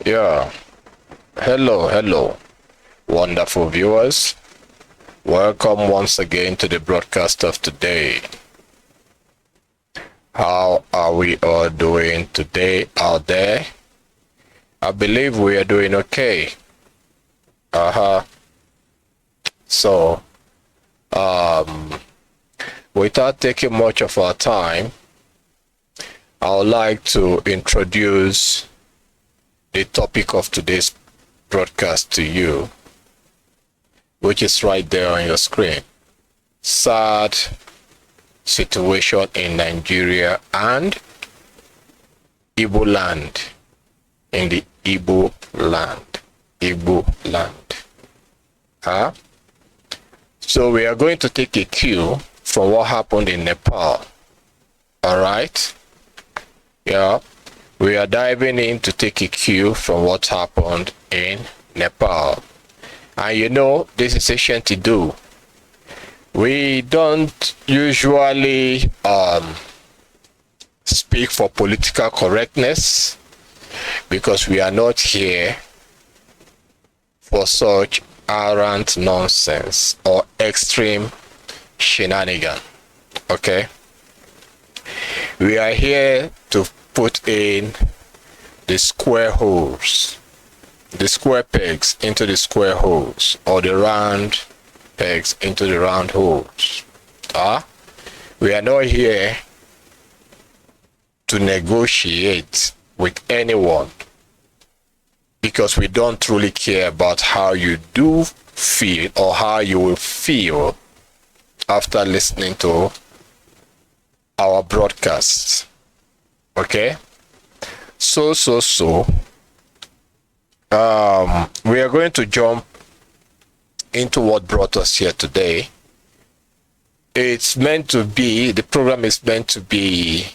Yeah, hello, wonderful viewers. Welcome once again to the broadcast of today. How are we all doing today out there? I believe we are doing okay. So, without taking much of our time, I would like to introduce the topic of today's broadcast to you, which is right there on your screen. Sad situation in Nigeria and IGBOLAND, in the IGBOLAND. So we are going to take a cue from what happened in Nepal. All right. Yeah. We are diving in to take a cue from what happened in Nepal. And you know, this is ancient to do. We don't usually speak for political correctness because we are not here for such arrant nonsense or extreme shenanigan. Okay? We are here to put in the square holes, the square pegs into the square holes, or the round pegs into the round holes. We are not here to negotiate with anyone because we don't truly care about how you do feel or how you will feel after listening to our broadcasts. Okay, so we are going to jump into what brought us here today. It's meant to be, the program is meant to be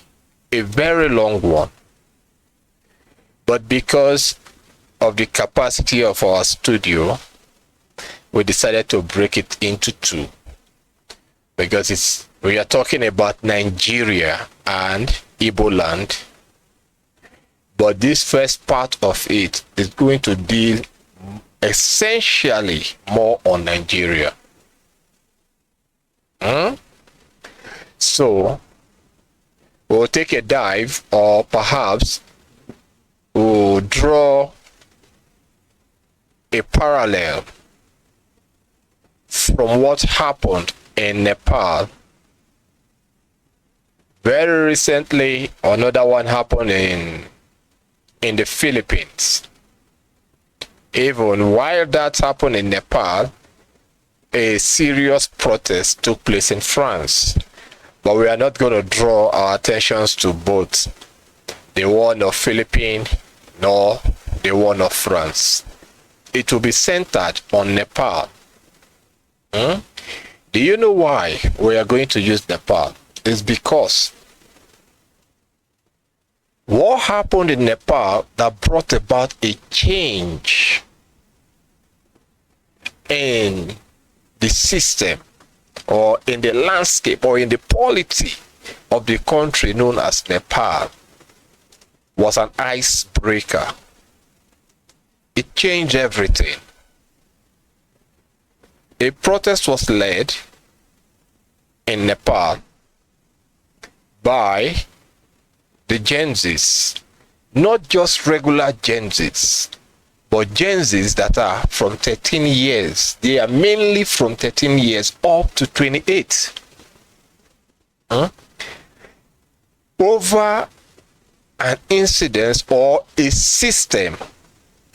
a very long one, but because of the capacity of our studio, we decided to break it into two, because we are talking about Nigeria and IGBOLAND, but this first part of it is going to deal essentially more on Nigeria. So we'll take a dive, or perhaps we'll draw a parallel from what happened in Nepal. Very recently, another one happened in the Philippines. Even while that happened in Nepal, a serious protest took place in France. But we are not going to draw our attentions to both the one of Philippines nor the one of France. It will be centered on Nepal. Do you know why we are going to use Nepal? It's because what happened in Nepal that brought about a change in the system, or in the landscape, or in the polity of the country known as Nepal, was an icebreaker. It changed everything. A protest was led in Nepal by the Gen Zs, not just regular Gen Zs, but Gen Zs that are from 13 years. They are mainly from 13 years up to 28. Over an incident or a system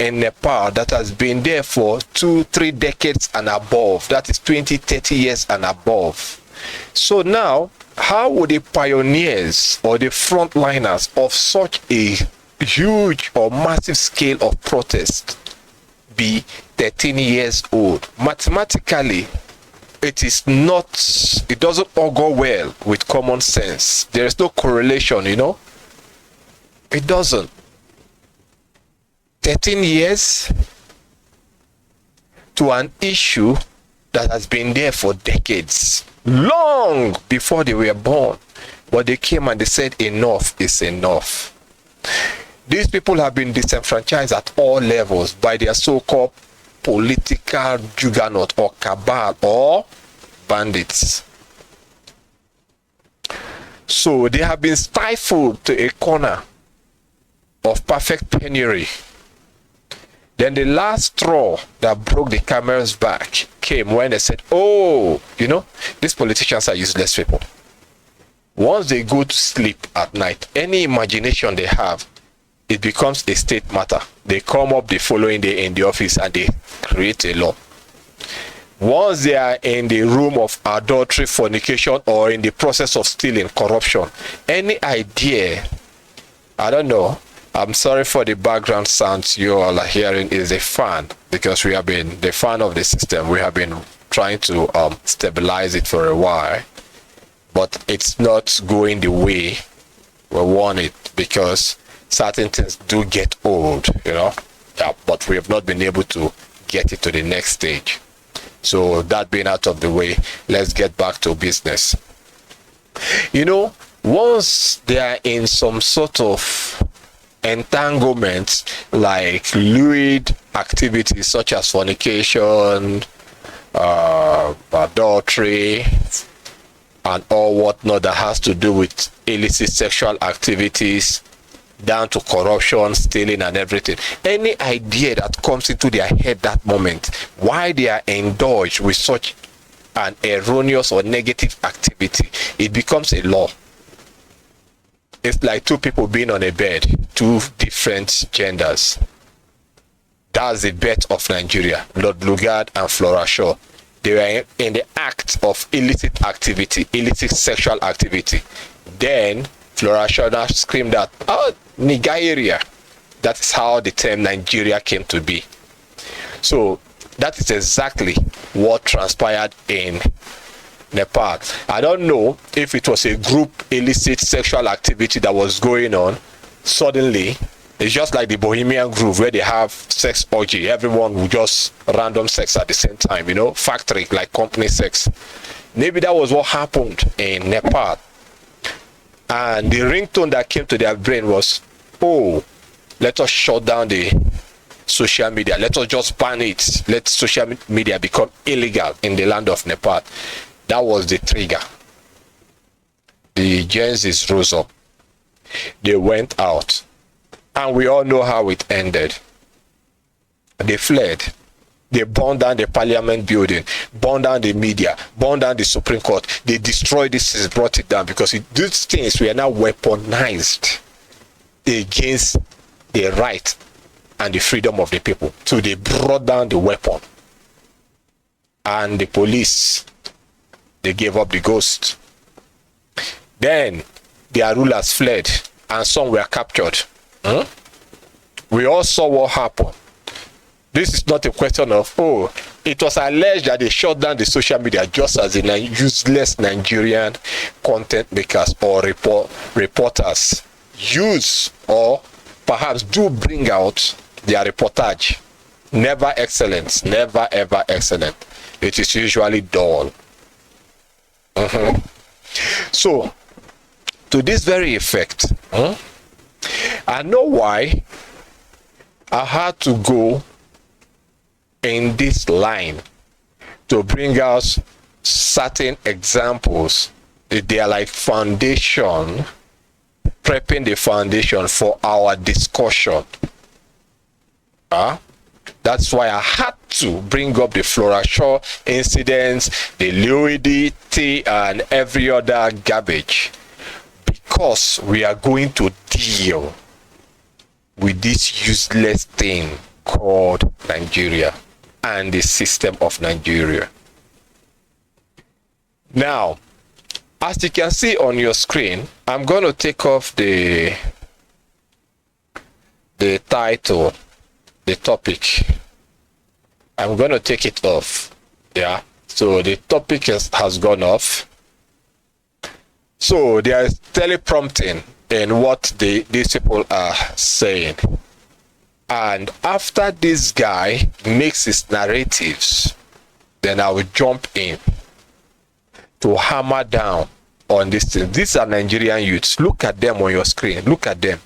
in Nepal that has been there for 2-3 decades and above. That is 20-30 years and above. So now, how would the pioneers or the frontliners of such a huge or massive scale of protest be 13 years old? Mathematically, it doesn't augur well with common sense. There is no correlation, It doesn't. 13 years to an issue that has been there for decades, long before they were born. But they came and they said enough is enough. These people have been disenfranchised at all levels by their so-called political juggernaut or cabal or bandits. So they have been stifled to a corner of perfect penury. Then the last straw that broke the camel's back came when they said, oh, you know, these politicians are useless people. Once they go to sleep at night, any imagination they have, it becomes a state matter. They come up the following day in the office and they create a law. Once they are in the room of adultery, fornication, or in the process of stealing, corruption, any idea, I don't know, I'm sorry for the background sounds you all are hearing, is a fan, because we have been the fan of the system. We have been trying to stabilize it for a while, but it's not going the way we want it, because certain things do get old, you know. Yeah, but we have not been able to get it to the next stage. So that being out of the way, let's get back to business. You know, once they are in some sort of entanglements like lewd activities such as fornication, adultery, and all whatnot that has to do with illicit sexual activities, down to corruption, stealing, and everything. Any idea that comes into their head that moment, why they are indulged with such an erroneous or negative activity, it becomes a law. It's like two people being on a bed, two different genders. That's the birth of Nigeria. Lord Lugard and Flora Shaw. They were in the act of illicit activity, illicit sexual activity. Then Flora Shaw screamed out, oh, Nigeria. That is how the term Nigeria came to be. So that is exactly what transpired in Nepal. I don't know if it was a group illicit sexual activity that was going on. Suddenly, it's just like the Bohemian Groove where they have sex orgy. Everyone will just random sex at the same time, you know, factory, like company sex. Maybe that was what happened in Nepal. And the ringtone that came to their brain was, oh, let us shut down the social media. Let us just ban it. Let social media become illegal in the land of Nepal. That was the trigger. The Gen Zs rose up. They went out. And we all know how it ended. They fled. They burned down the parliament building, burned down the media, burned down the Supreme Court. They destroyed this, brought it down, because these things were now weaponized against the right and the freedom of the people. So they brought down the weapon. And the police, they gave up the ghost. Then their rulers fled and some were captured. We all saw what happened. This is not a question of, oh, it was alleged that they shut down the social media just as the useless Nigerian content makers or reporters use or perhaps do bring out their reportage. Never excellent, never ever excellent. It is usually dull. So, to this very effect, I know why I had to go in this line to bring out certain examples. They are like foundation, prepping the foundation for our discussion. That's why I had to bring up the Flora Shaw incidents, the fluidity, and every other garbage, because we are going to deal with this useless thing called Nigeria and the system of Nigeria. Now, as you can see on your screen, I'm going to take off the title, the topic. I'm going to take it off. Yeah, so the topic has gone off. So there is teleprompting in what these people are saying. And after this guy makes his narratives, then I will jump in to hammer down on this thing. These are Nigerian youths. Look at them on your screen. Look at them.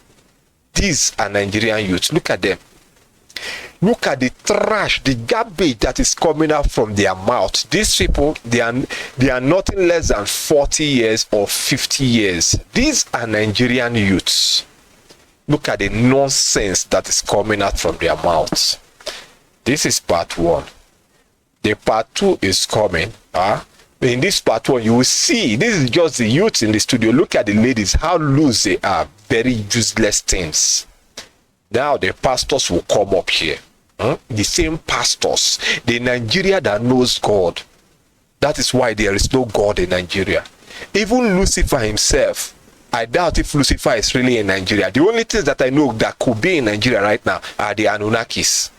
These are Nigerian youths. Look at them. Look at the trash, the garbage that is coming out from their mouth. These people, they are nothing less than 40 years or 50 years. These are Nigerian youths. Look at the nonsense that is coming out from their mouths. This is part one. The part two is coming. In this part one, you will see, this is just the youths in the studio. Look at the ladies, how loose they are. Very useless things. Now the pastors will come up here. The same pastors. The Nigeria that knows God. That is why there is no God in Nigeria. Even Lucifer himself, I doubt if Lucifer is really in Nigeria. The only things that I know that could be in Nigeria right now are the Anunnakis.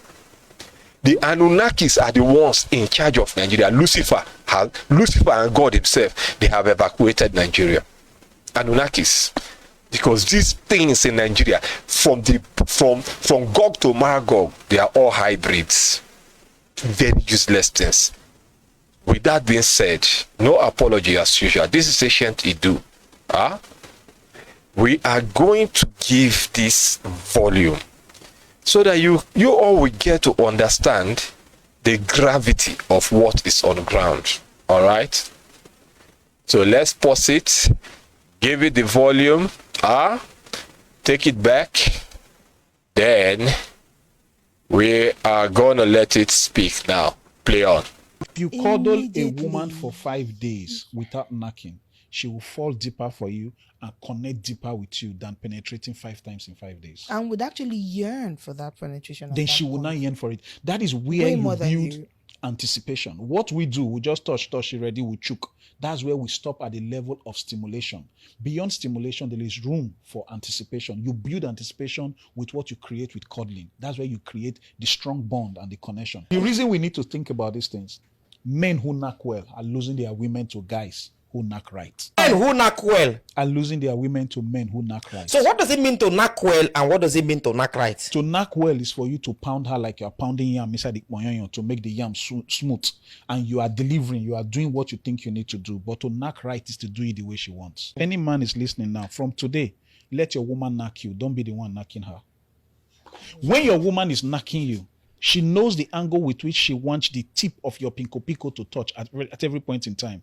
The Anunnakis are the ones in charge of Nigeria. Lucifer and God himself, they have evacuated Nigeria. Anunnakis. Because these things in Nigeria, from Gog to Magog, they are all hybrids. Very useless things. With that being said, no apology as usual. This is ancient Idu. We are going to give this volume so that you all will get to understand the gravity of what is on the ground. All right? So let's pause it, give it the volume, take it back, then we are going to let it speak now. Play on. If you cuddle a woman for 5 days without knocking, she will fall deeper for you and connect deeper with you than penetrating 5 times in 5 days. And would actually yearn for that penetration. Then she will not yearn for it. That is where you build anticipation. What we do, we just touch, already, we choke. That's where we stop at the level of stimulation. Beyond stimulation, there is room for anticipation. You build anticipation with what you create with cuddling. That's where you create the strong bond and the connection. The reason we need to think about these things, men who knock well are losing their women to guys who knock right. Men who knock well are losing their women to men who knock right. So what does it mean to knock well and what does it mean to knock right? To knock well is for you to pound her like you're pounding yam inside the moyonyo to make the yam smooth. And you are delivering, you are doing what you think you need to do. But to knock right is to do it the way she wants. Any man is listening now, from today, let your woman knock you. Don't be the one knocking her. When your woman is knocking you, she knows the angle with which she wants the tip of your pinko to touch at every point in time.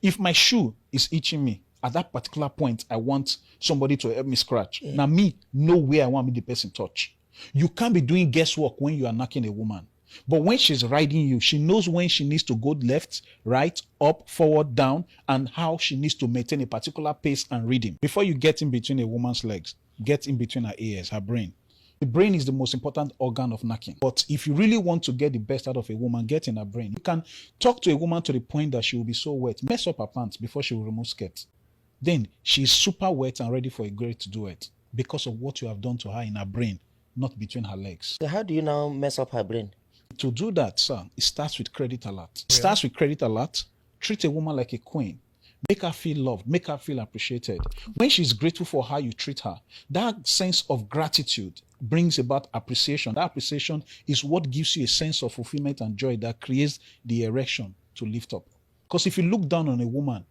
If my shoe is itching me, at that particular point, I want somebody to help me scratch. Now me, know where I want me the person touch. You can't be doing guesswork when you are knocking a woman. But when she's riding you, she knows when she needs to go left, right, up, forward, down, and how she needs to maintain a particular pace and rhythm. Before you get in between a woman's legs, get in between her ears, her brain. The brain is the most important organ of knocking. But if you really want to get the best out of a woman, get in her brain. You can talk to a woman to the point that she will be so wet. Mess up her pants before she will remove skirt. Then she's super wet and ready for a great duet because of what you have done to her in her brain, not between her legs. So how do you now mess up her brain? To do that, sir, it starts with credit alert. It starts with credit alert. Treat a woman like a queen. Make her feel loved. Make her feel appreciated. When she's grateful for how you treat her, that sense of gratitude brings about appreciation. That appreciation is what gives you a sense of fulfillment and joy that creates the erection to lift up. Because if you look down on a woman,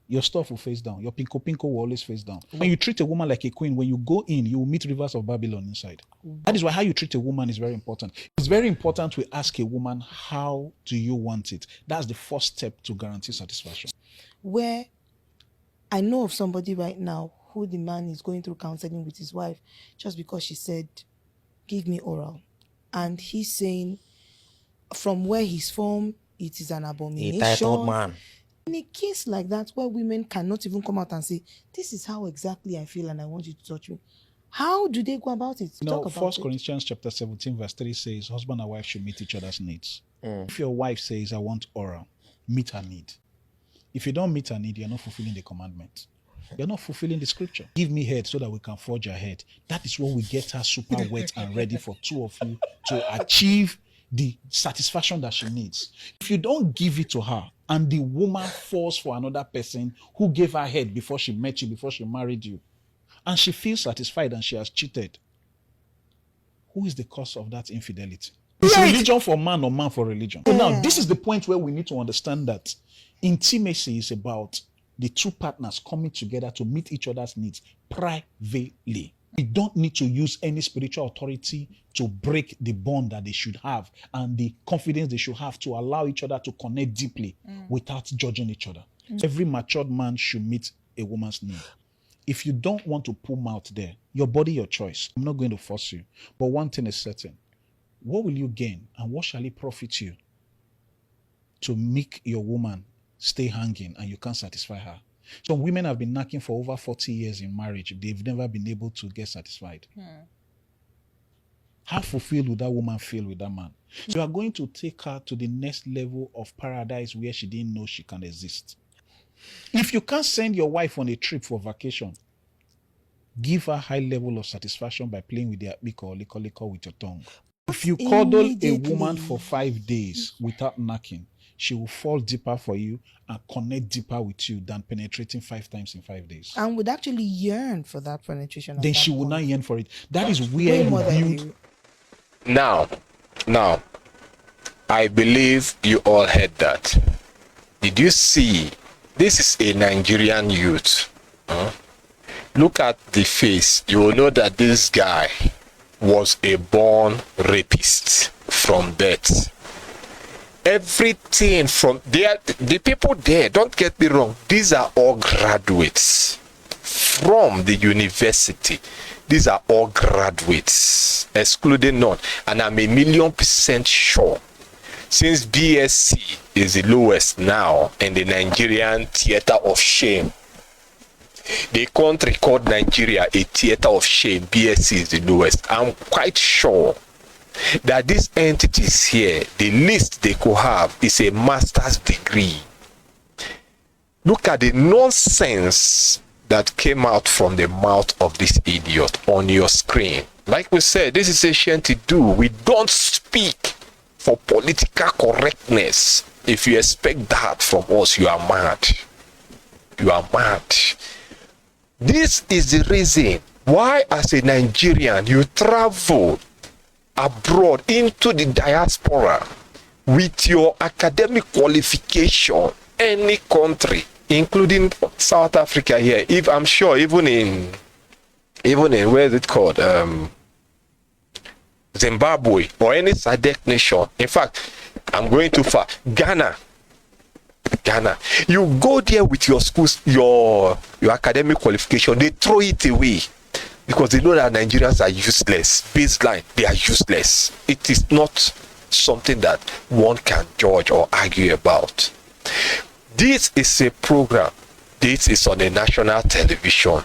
your stuff will face down. Your pinko will always face down. When you treat a woman like a queen, when you go in, you will meet rivers of Babylon inside. That is why how you treat a woman is very important. It's very important to ask a woman, how do you want it? That's the first step to guarantee satisfaction. Where I know of somebody right now who the man is going through counseling with his wife just because she said, give me oral. And he's saying, from where he's from, it is an abomination. A titled man. In a case like that, where women cannot even come out and say, this is how exactly I feel and I want you to touch me. How do they go about it? You know, 1 Corinthians chapter 17 verse 3 says, husband and wife should meet each other's needs. If your wife says, I want oral, meet her need. If you don't meet her need, you're not fulfilling the commandment. You're not fulfilling the scripture. Give me head so that we can forge ahead. That is when we get her super wet and ready for two of you to achieve the satisfaction that she needs. If you don't give it to her and the woman falls for another person who gave her head before she met you, before she married you, and she feels satisfied and she has cheated, who is the cause of that infidelity? It's religion for man or man for religion. So now, this is the point where we need to understand that intimacy is about the two partners coming together to meet each other's needs privately. We don't need to use any spiritual authority to break the bond that they should have and the confidence they should have to allow each other to connect deeply without judging each other. Every matured man should meet a woman's need. If you don't want to pull mouth there, your body, your choice. I'm not going to force you. But one thing is certain. What will you gain and what shall it profit you to make your woman stay hanging and you can't satisfy her? Some women have been knocking for over 40 years in marriage. They've never been able to get satisfied. How fulfilled would that woman feel with that man? So you are going to take her to the next level of paradise where she didn't know she can exist. If you can't send your wife on a trip for vacation, give her high level of satisfaction by playing with their liquor with your tongue. If you cuddle a woman for 5 days without knocking, she will fall deeper for you and connect deeper with you than penetrating 5 times in 5 days. And would actually yearn for that penetration. Then she will not yearn for it. That is where you build. Now, I believe you all heard that. Did you see? This is a Nigerian youth. Look at the face. You will know that this guy was a born rapist from birth. Everything from there, the people there, don't get me wrong, these are all graduates from the university. These are all graduates, excluding none. And I'm 1,000,000% sure, since BSc is the lowest now in the Nigerian theater of shame, they can't record Nigeria a theater of shame. BSc is the lowest. I'm quite sure that these entities here, the least they could have is a master's degree. Look at the nonsense that came out from the mouth of this idiot on your screen. Like we said, this is ancient to do. We don't speak for political correctness. If you expect that from us, you are mad. You are mad. This is the reason why, as a Nigerian, you travel abroad into the diaspora with your academic qualification, any country, including South Africa here. If I'm sure, even in where is it called, Zimbabwe or any SADC nation. In fact, I'm going too far. Ghana. You go there with your schools, your academic qualification, they throw it away because they know that Nigerians are useless. Baseline, they are useless. It is not something that one can judge or argue about. This is a program. This is on a national television.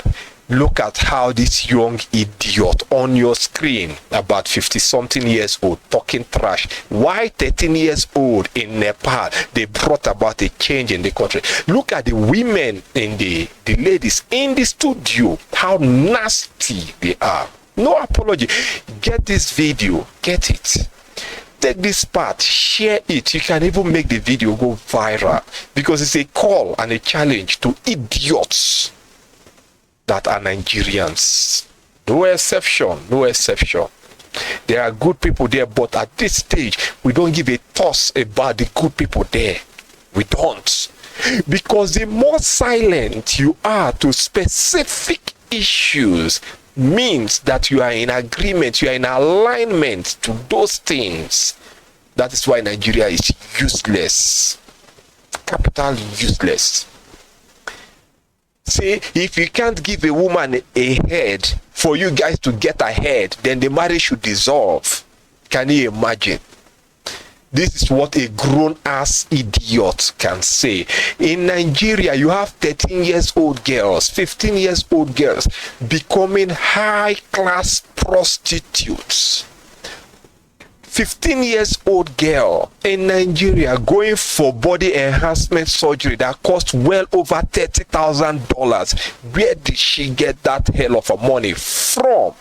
Look at how this young idiot on your screen, about 50-something years old, talking trash. Why 13 years old in Nepal, they brought about a change in the country. Look at the women in the ladies in the studio, how nasty they are. No apology. Get this video. Get it. Take this part, share it. You can even make the video go viral because it's a call and a challenge to idiots that are Nigerians. No exception, no exception. There are good people there, but at this stage, we don't give a toss about the good people there. We don't. Because the more silent you are to specific issues means that you are in agreement, you are in alignment to those things. That is why Nigeria is useless. Capital useless. Say, if you can't give a woman a head for you guys to get ahead, then the marriage should dissolve. Can you imagine? This is what a grown-ass idiot can say. In Nigeria, you have 13-year-old girls, 15-year-old girls becoming high-class prostitutes. 15-year-old girl in Nigeria going for body enhancement surgery that costs well over $30,000. Where did she get that hell of a money from?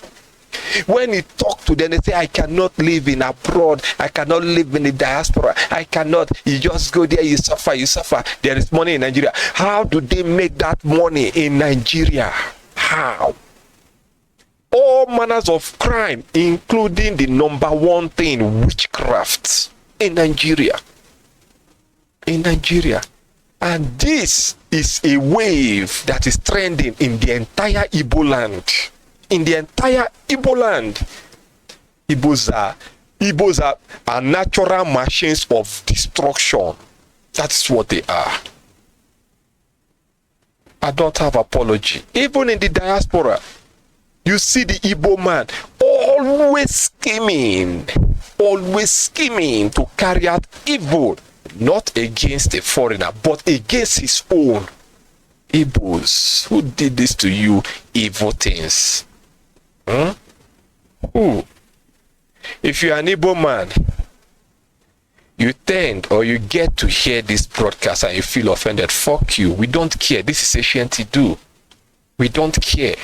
When you talk to them, they say, I cannot live in abroad. I cannot live in the diaspora. I cannot. You just go there, you suffer, you suffer. There is money in Nigeria. How do they make that money in Nigeria? How? All manners of crime, including the number one thing, witchcraft, in Nigeria. In Nigeria. And this is a wave that is trending in the entire IGBOLAND. in the entire Igbo land. Igbos are natural machines of destruction. That's what they are. I don't have apology. Even in the diaspora, you see the Igbo man always scheming to carry out evil, not against a foreigner, but against his own. Igbos, who did this to you, evil things? Who? If you're an Igbo man, you tend or you get to hear this broadcast and you feel offended, fuck you. We don't care. This is Ashanti do. We don't care.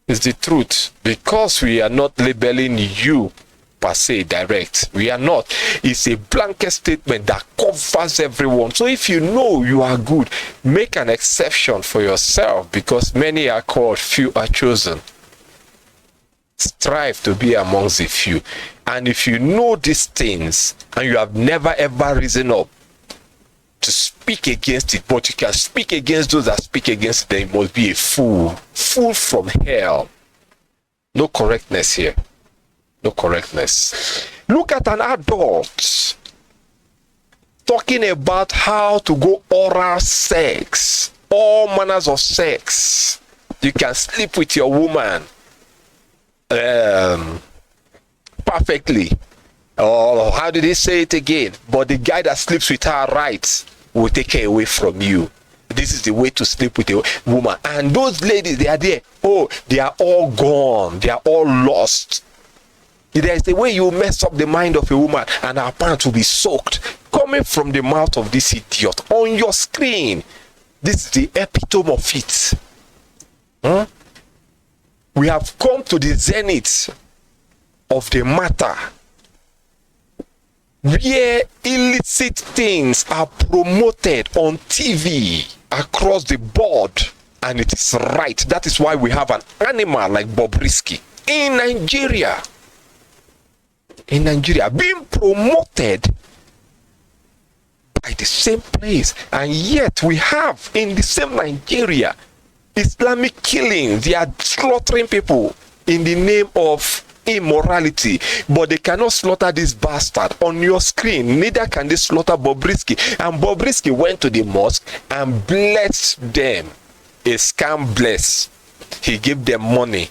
It's the truth. Because we are not labeling you per se direct. We are not. It's a blanket statement that covers everyone. So if you know you are good, make an exception for yourself, because many are called, few are chosen. Strive to be amongst the few. And if you know these things and you have never ever risen up to speak against it, but you can speak against those that speak against them, you must be a fool from hell. No correctness here. No correctness. Look at an adult talking about how to go oral sex, all manners of sex. You can sleep with your woman perfectly. Oh, how did he say it again? But the guy that sleeps with her right will take her away from you. This is the way to sleep with a woman. And those ladies, they are there. Oh, they are all gone. They are all lost. There is a way you mess up the mind of a woman and her pants will be soaked. Coming from the mouth of this idiot on your screen. This is the epitome of it. We have come to the zenith of the matter, where illicit things are promoted on TV across the board, and it is right. That is why we have an animal like Bobrisky in Nigeria. In Nigeria, being promoted by the same place, and yet we have in the same Nigeria Islamic killings. They are slaughtering people in the name of immorality, but they cannot slaughter this bastard on your screen. Neither can they slaughter Bobrisky. And Bobrisky went to the mosque and blessed them. A scam bless. He gave them money,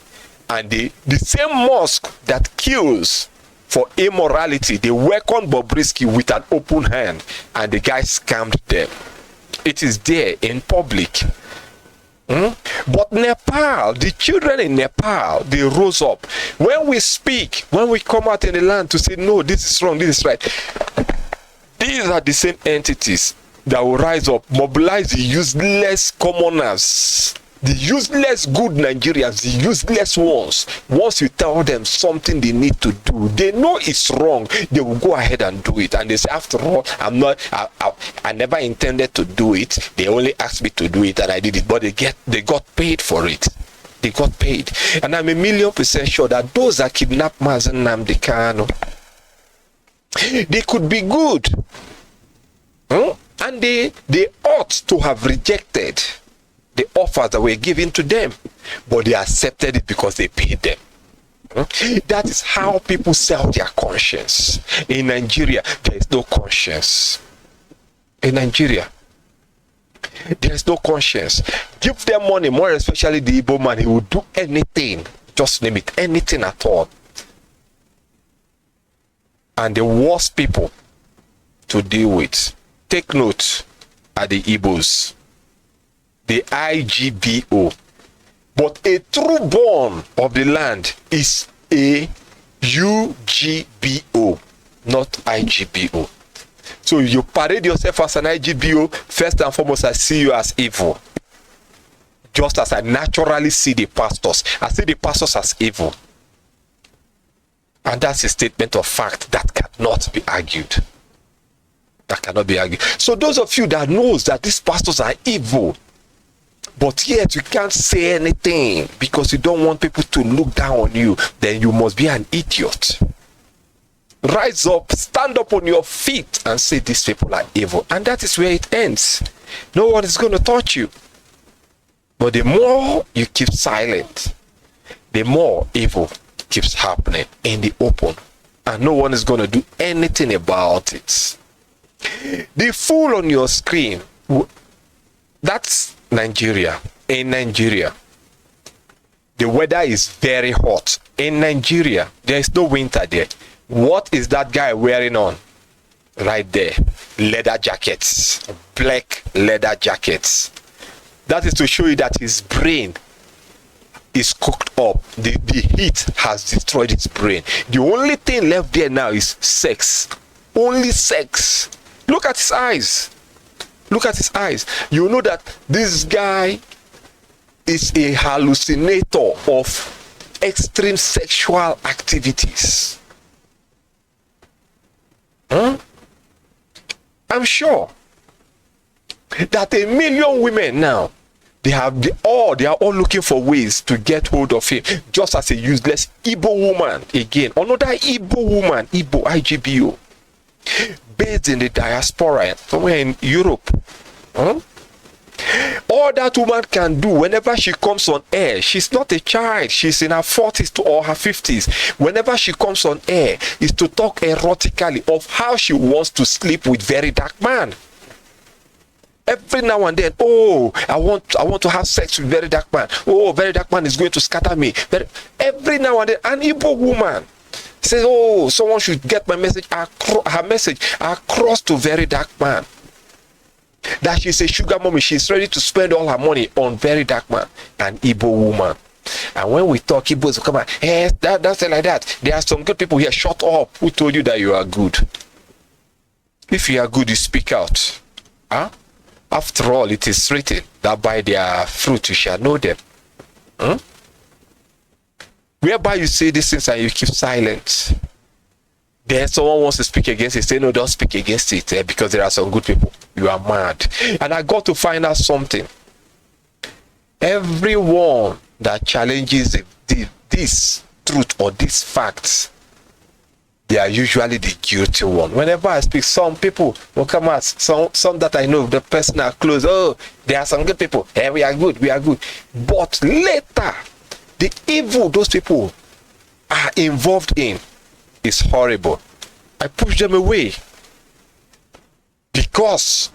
and the same mosque that kills for immorality, they welcomed Bobrisky with an open hand, and the guy scammed them. It is there in public. But Nepal, the children in Nepal, they rose up. When we speak, when we come out in the land to say, no, this is wrong, this is right, these are the same entities that will rise up, mobilize the useless commoners, the useless good Nigerians, the useless ones. Once you tell them something they need to do, they know it's wrong, they will go ahead and do it. And they say, after all, I never intended to do it. They only asked me to do it and I did it. But they got paid for it. They got paid. And I'm 1,000,000% sure that those that kidnapped Mazen Nnamdi Kanu, they could be good. And they ought to have rejected the offers that were given to them, but they accepted it because they paid them. That is how people sell their conscience. In Nigeria, there is no conscience. In Nigeria, there is no conscience. Give them money, more especially the Igbo man, he will do anything, just name it, anything at all. And the worst people to deal with, take note, are the Igbos, the IGBO. But a true born of the land is a UGBO, not IGBO. So you parade yourself as an IGBO, first and foremost, I see you as evil. Just as I naturally see the pastors. I see the pastors as evil. And that's a statement of fact that cannot be argued. That cannot be argued. So those of you that knows that these pastors are evil, but yet you can't say anything because you don't want people to look down on you, then you must be an idiot. Rise up, stand up on your feet and say these people are evil. And that is where it ends. No one is going to touch you. But the more you keep silent, the more evil keeps happening in the open, and no one is going to do anything about it. The fool on your screen, that's Nigeria. In Nigeria, the weather is very hot. In Nigeria, there is no winter there. What is that guy wearing on? Right there, leather jackets, black leather jackets. That is to show you that his brain is cooked up. The heat has destroyed his brain. The only thing left there now is sex. Only sex. Look at his eyes. Look at his eyes. You know that this guy is a hallucinator of extreme sexual activities. I'm sure that 1 million women now, they are all looking for ways to get hold of him, just as a useless Igbo woman. Again, another Igbo woman, Igbo, IGBO, based in the diaspora somewhere in Europe. All that woman can do whenever she comes on air, she's not a child, she's in her 40s or her 50s. Whenever she comes on air, is to talk erotically of how she wants to sleep with very dark man. Every now and then, oh, I want to have sex with very dark man. Oh, very dark man is going to scatter me. Every now and then, an Igbo woman says, oh, someone should get my message, her message across to very dark man. That she's a sugar mommy, she's ready to spend all her money on very dark man, an Igbo woman. And when we talk, Igbos will come out, hey, that's like that. There are some good people here. Shut up. Who told you that you are good? If you are good, you speak out. Huh? After all, it is written that by their fruit you shall know them. Whereby you say these things and you keep silent. Then someone wants to speak against it. Say, no, don't speak against it because there are some good people. You are mad. And I got to find out something. Everyone that challenges this truth or these facts, they are usually the guilty one. Whenever I speak, some people will come out. Some that I know, the person are close. Oh, there are some good people. Hey, we are good. We are good. But later, the evil those people are involved in is horrible. I push them away because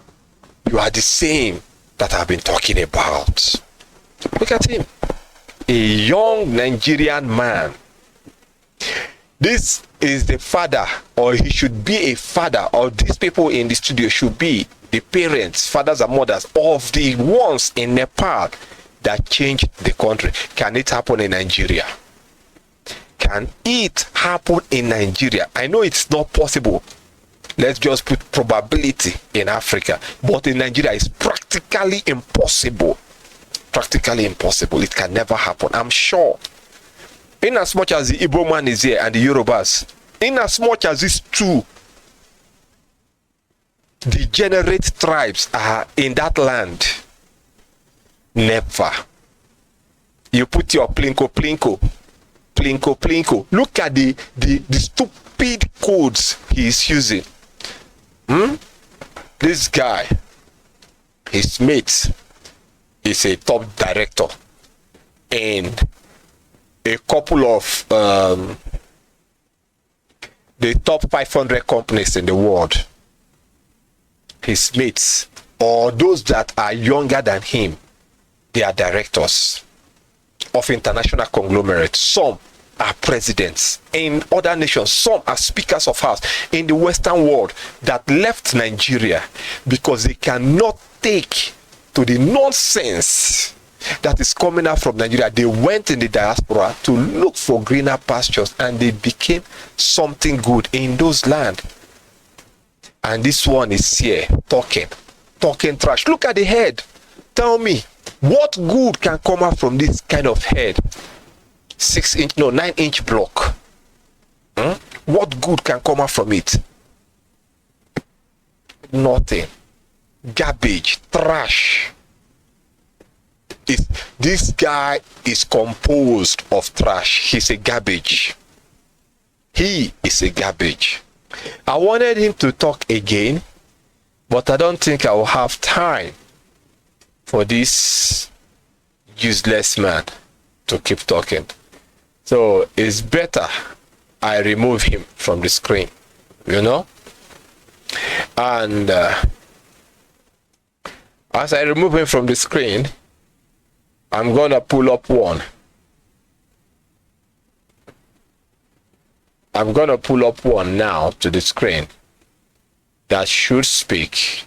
you are the same that I've been talking about. Look at him, a young Nigerian man. This is the father, or he should be a father, or these people in the studio should be the parents, fathers and mothers of the ones in Nepal that changed the country. Can it happen in Nigeria? Can it happen in Nigeria? I know it's not possible. Let's just put probability in Africa. But in Nigeria, it's practically impossible. Practically impossible. It can never happen. I'm sure. In as much as the Igbo man is here and the Yorubas, in as much as these two degenerate tribes are in that land, never. You put your plinko. Look at the stupid codes he is using. This guy, his mate, is a top director in a couple of the top 500 companies in the world. His mates, or those that are younger than him, they are directors of international conglomerates. Some are presidents in other nations. Some are speakers of house in the Western world that left Nigeria because they cannot take to the nonsense that is coming out from Nigeria. They went in the diaspora to look for greener pastures and they became something good in those lands. And this one is here talking trash. Look at the head. Tell me, what good can come out from this kind of head? 9-inch block. What good can come out from it? Nothing. Garbage, trash. This guy is composed of trash. He's a garbage. He is a garbage. I wanted him to talk again, but I don't think I will have time for this useless man to keep talking. So it's better I remove him from the screen, you know. And as I remove him from the screen, I'm gonna pull up one. I'm gonna pull up one now to the screen that should speak.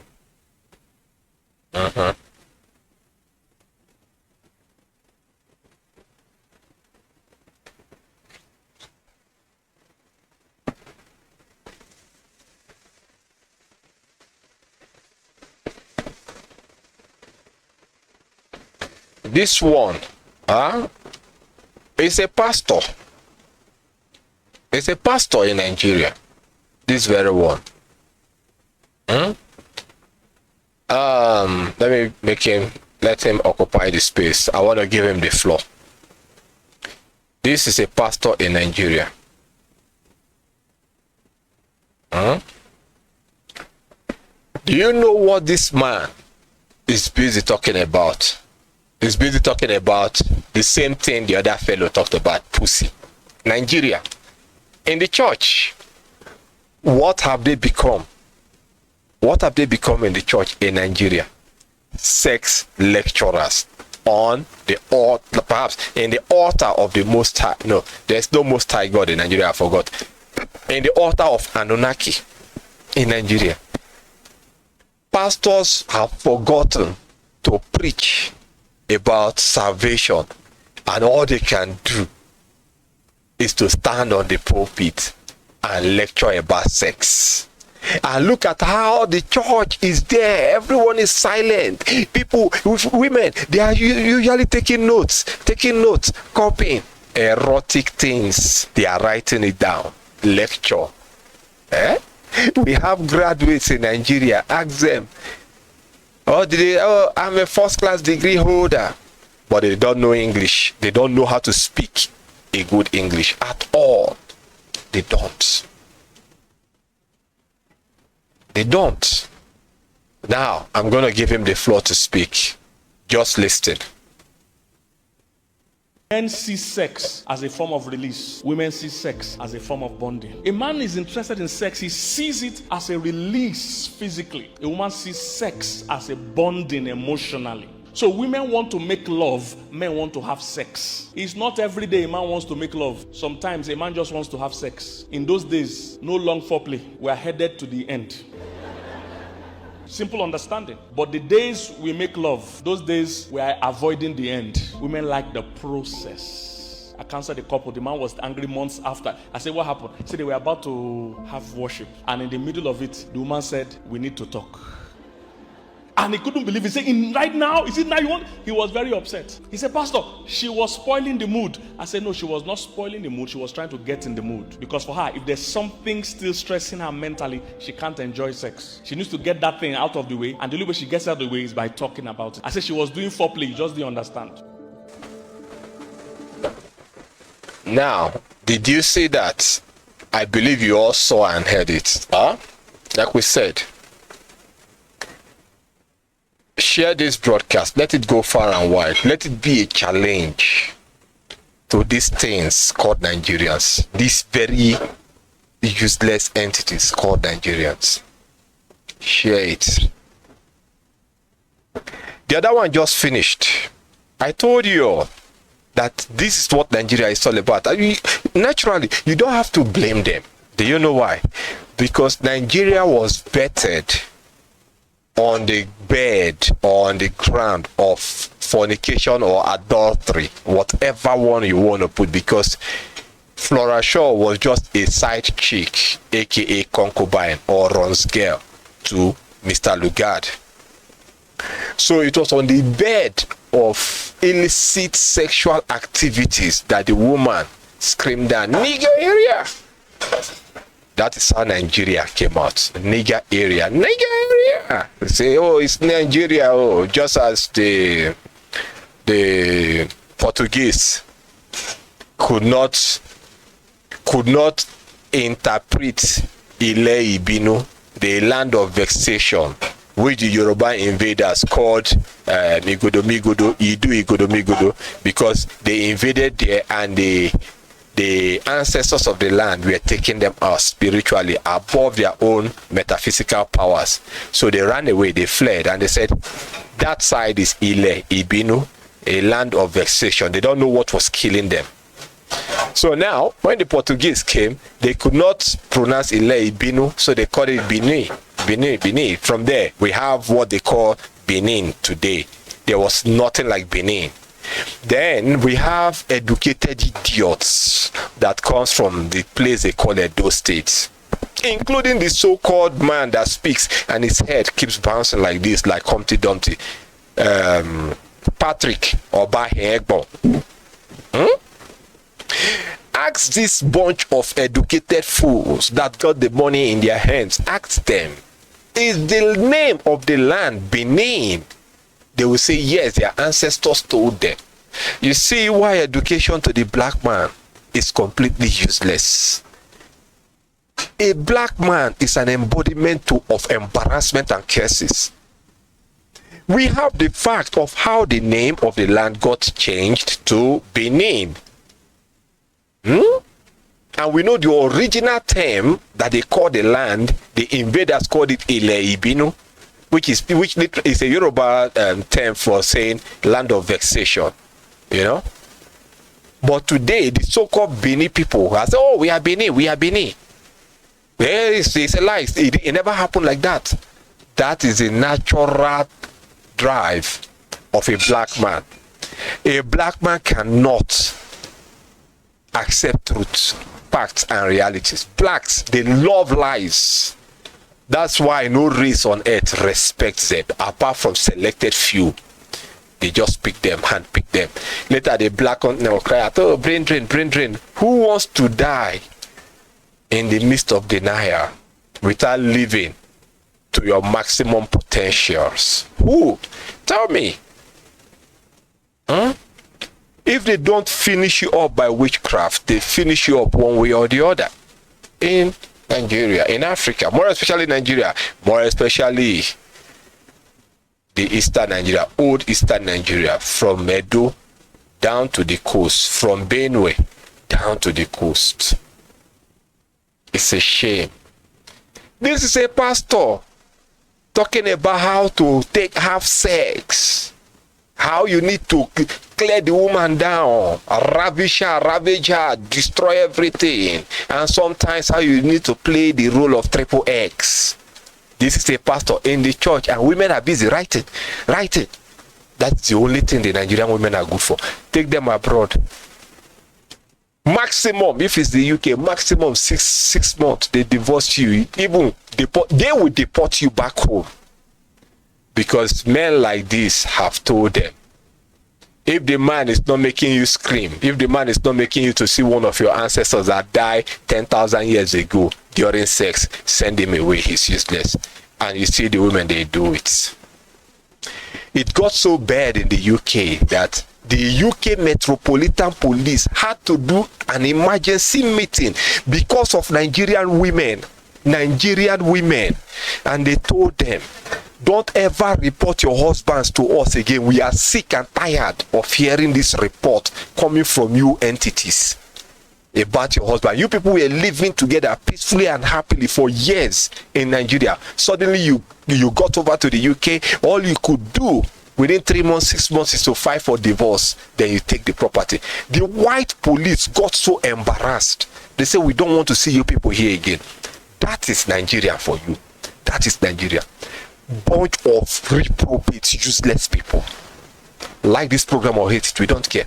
This one is a pastor. It's a pastor in Nigeria. This very one. Let me let him occupy the space. I want to give him the floor. This is a pastor in Nigeria. Do you know what this man is busy talking about? He's busy talking about the same thing the other fellow talked about, pussy. Nigeria. In the church, what have they become? What have they become in the church in Nigeria? Sex lecturers on the altar, perhaps in the altar of the Most High. No, there's no Most High God in Nigeria, I forgot. In the altar of Anunnaki in Nigeria. Pastors have forgotten to preach about salvation, and all they can do is to stand on the pulpit and lecture about sex. And look at how the church is there. Everyone is silent. People, women, they are usually taking notes, copying erotic things. They are writing it down. Lecture. We have graduates in Nigeria. Ask them, I'm a first-class degree holder. But they don't know English. They don't know how to speak a good English at all. They don't. They don't. Now, I'm going to give him the floor to speak. Just listen. Men see sex as a form of release. Women see sex as a form of bonding. A man is interested in sex. He sees it as a release physically. A woman sees sex as a bonding emotionally. So women want to make love, men want to have sex. It's not every day a man wants to make love. Sometimes a man just wants to have sex. In those days, no long foreplay. We are headed to the end. Simple understanding. But the days we make love, those days we are avoiding the end. Women like the process. I counseled a couple. The man was angry months after. I said, what happened? He said they were about to have worship. And in the middle of it, the woman said, we need to talk. And he couldn't believe it. He said, right now? Is it now you want? He was very upset. He said, Pastor, she was spoiling the mood. I said, no, she was not spoiling the mood. She was trying to get in the mood. Because for her, if there's something still stressing her mentally, she can't enjoy sex. She needs to get that thing out of the way. And the only way she gets out of the way is by talking about it. I said she was doing foreplay. You just didn't understand. Now, did you see that? I believe you all saw and heard it. Like we said. Share this broadcast. Let it go far and wide. Let it be a challenge to these things called Nigerians. These very useless entities called Nigerians. Share it. The other one just finished. I told you that this is what Nigeria is all about. Naturally, you don't have to blame them. Do you know why? Because Nigeria was bettered on the bed or on the ground of fornication or adultery, whatever one you want to put, because Flora Shaw was just a side chick, aka concubine or runs girl to Mr. Lugard. So it was on the bed of illicit sexual activities that the woman screamed down, "Nigger area!" That is how Nigeria came out. Nigger area. Nigger area. They say, oh, it's Nigeria. Oh, just as the Portuguese could not interpret Ile Ibinu, the land of vexation, which the Yoruba invaders called Migodo, Idu Igodo, because they invaded there and they the ancestors of the land were taking them out spiritually above their own metaphysical powers. So they ran away, they fled, and they said, that side is Ile Ibinu, a land of vexation. They don't know what was killing them. So now, when the Portuguese came, they could not pronounce Ile Ibinu, so they called it Benin. Benin. From there, we have what they call Benin today. There was nothing like Benin. Then we have educated idiots that comes from the place they call Edo State, including the so-called man that speaks and his head keeps bouncing like this, like Humpty Dumpty, Patrick Obahegbo. Ask this bunch of educated fools that got the money in their hands, ask them, is the name of the land Benin? They will say yes, their ancestors told them. You see why education to the black man is completely useless. A black man is an embodiment of embarrassment and curses. We have the fact of how the name of the land got changed to Benin. And we know the original term that they call the land, the invaders called it Ile Ibinu, which is a Yoruba term for saying land of vexation, you know. But today, the so-called Benin people have said, oh, we are Benin. Well, it's a lie. It never happened like that. That is a natural drive of a black man. A black man cannot accept truth, facts, and realities. Blacks, they love lies. That's why no race on earth respects them, apart from selected few. They just pick them, handpick them. Later, the black will cry out, oh, brain drain. Who wants to die in the midst of denial without living to your maximum potentials? Who? Tell me. If they don't finish you up by witchcraft, they finish you up one way or the other. In Nigeria, in Africa, more especially Nigeria, more especially the Eastern Nigeria, old Eastern Nigeria, from Edo down to the coast, from Benue down to the coast. It's a shame. This is a pastor talking about how to have sex, how you need to clear the woman down, ravage her, destroy everything, and sometimes how you need to play the role of triple X. This is a pastor in the church, and women are busy writing. That's the only thing the Nigerian women are good for. Take them abroad. Maximum, if it's the UK, maximum six months, they divorce you. Even they will deport you back home. Because men like this have told them, if the man is not making you scream, if the man is not making you to see one of your ancestors that died 10,000 years ago during sex, send him away, he's useless. And you see the women, they do it. It got so bad in the UK that the UK Metropolitan Police had to do an emergency meeting because of Nigerian women. And they told them, don't ever report your husbands to us again. We are sick and tired of hearing this report coming from you entities about your husband. You people were living together peacefully and happily for years in Nigeria. Suddenly you got over to the UK. All you could do within 3 months, 6 months is to file for divorce. Then you take the property. The white police got so embarrassed. They said, we don't want to see you people here again. That is Nigeria for you. That is Nigeria. Bunch of reprobate, useless people. Like this program or hate it, we don't care.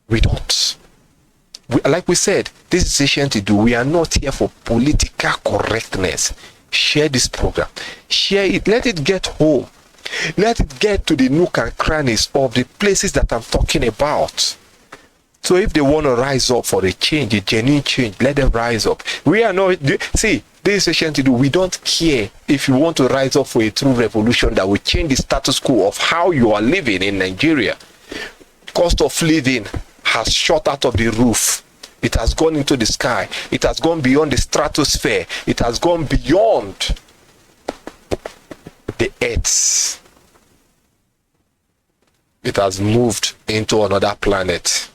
We don't. Like we said, this is Asian to do. We are not here for political correctness. Share this program. Share it. Let it get home. Let it get to the nook and crannies of the places that I'm talking about. So if they want to rise up for a change, a genuine change, let them rise up. We are not, see, this is Asian to do. We don't care if you want to rise up for a true revolution that will change the status quo of how you are living in Nigeria. Cost of living has shot out of the roof. It has gone into the sky. It has gone beyond the stratosphere. It has gone beyond the earth. It has moved into another planet.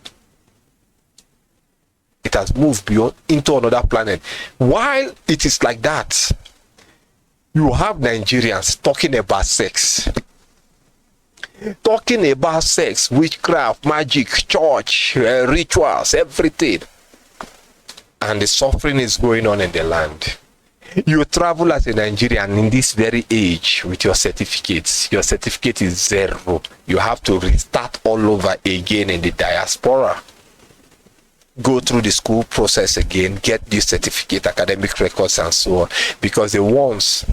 It has moved beyond into another planet. While it is like that, you have Nigerians talking about sex. Talking about sex, witchcraft, magic, church, rituals, everything. And the suffering is going on in the land. You travel as a Nigerian in this very age with your certificates. Your certificate is 0. You have to restart all over again in the diaspora. Go through the school process again, get this certificate, academic records, and so on. Because the ones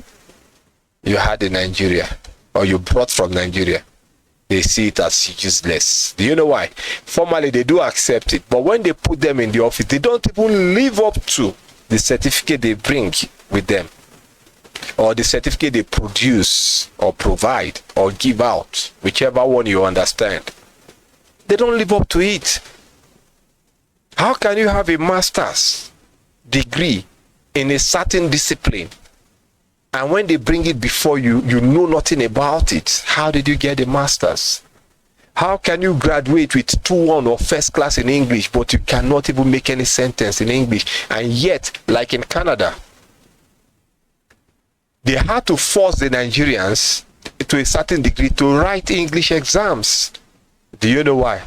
you had in Nigeria, or you brought from Nigeria, they see it as useless. Do you know why? Formally, they do accept it, but when they put them in the office, they don't even live up to the certificate they bring with them, or the certificate they produce, or provide, or give out, whichever one you understand. They don't live up to it. How can you have a master's degree in a certain discipline, and when they bring it before you, you know nothing about it? How did you get a master's? How can you graduate with 2-1 or first class in English, but you cannot even make any sentence in English? And yet, like in Canada, they had to force the Nigerians to a certain degree to write English exams. Do you know why?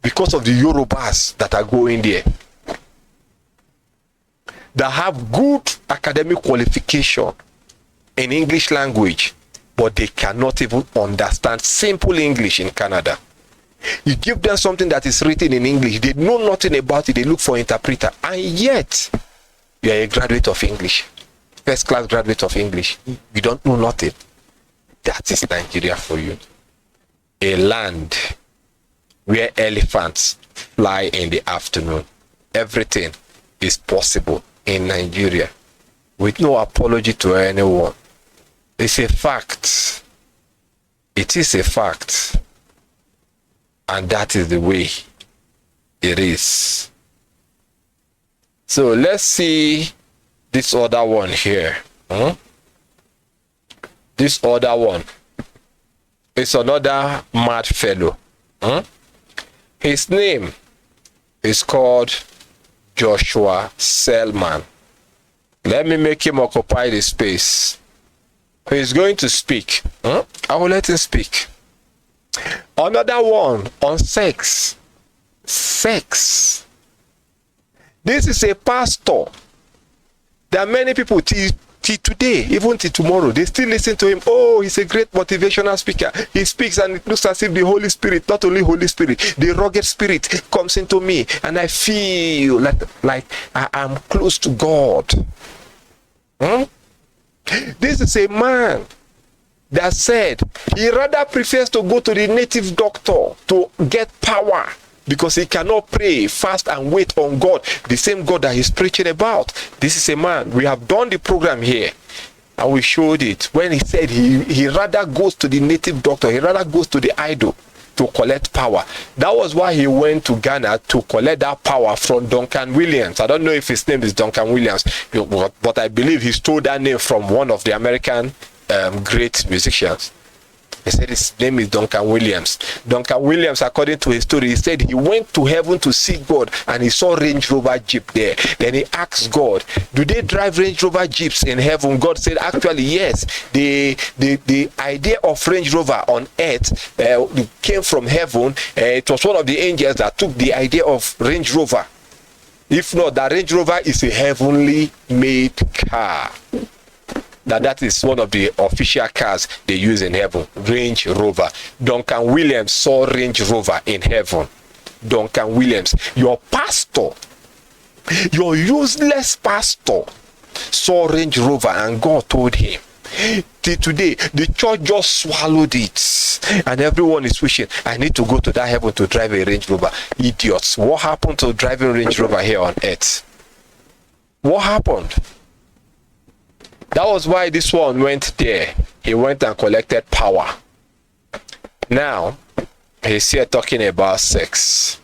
Because of the Yorubas that are going there, that have good academic qualification in English language, but they cannot even understand simple English in Canada. You give them something that is written in English, they know nothing about it, they look for an interpreter, and yet you are a graduate of English, first class graduate of English. You don't know nothing. That is Nigeria for you. A land where elephants fly in the afternoon. Everything is possible in Nigeria with no apology to anyone. It's a fact. It is a fact. And that is the way it is. So let's see this other one here. This other one is another mad fellow. His name is called Joshua Selman. Let me make him occupy the space. He's going to speak. I will let him speak. Another one on sex. Sex. This is a pastor. There are many people till today, even till tomorrow, they still listen to him. Oh, he's a great motivational speaker. He speaks and it looks as if the Holy Spirit, not only Holy Spirit, the rugged spirit comes into me and I feel like I am close to God. This is a man that said he rather prefers to go to the native doctor to get power because he cannot pray, fast, and wait on God, the same God that he's preaching about. This is a man. We have done the program here and we showed it when he said he rather goes to the native doctor, he rather goes to the idol to collect power. That was why he went to Ghana to collect that power from Duncan Williams. I don't know if his name is Duncan Williams, but I believe he stole that name from one of the American great musicians. He said his name is Duncan Williams. Duncan Williams, according to his story, he said he went to heaven to see God and he saw Range Rover Jeep there. Then he asked God, do they drive Range Rover Jeeps in heaven? God said, actually, yes. The idea of Range Rover on earth came from heaven. It was one of the angels that took the idea of Range Rover. If not, that Range Rover is a heavenly made car. That is one of the official cars they use in heaven, Range Rover. Duncan Williams saw Range Rover in heaven. Duncan Williams, your pastor, your useless pastor, saw Range Rover and God told him. Till today, the church just swallowed it and everyone is wishing, I need to go to that heaven to drive a Range Rover. Idiots, what happened to driving Range Rover here on earth? What happened? That was why this one went there. He went and collected power. Now, he's here talking about sex.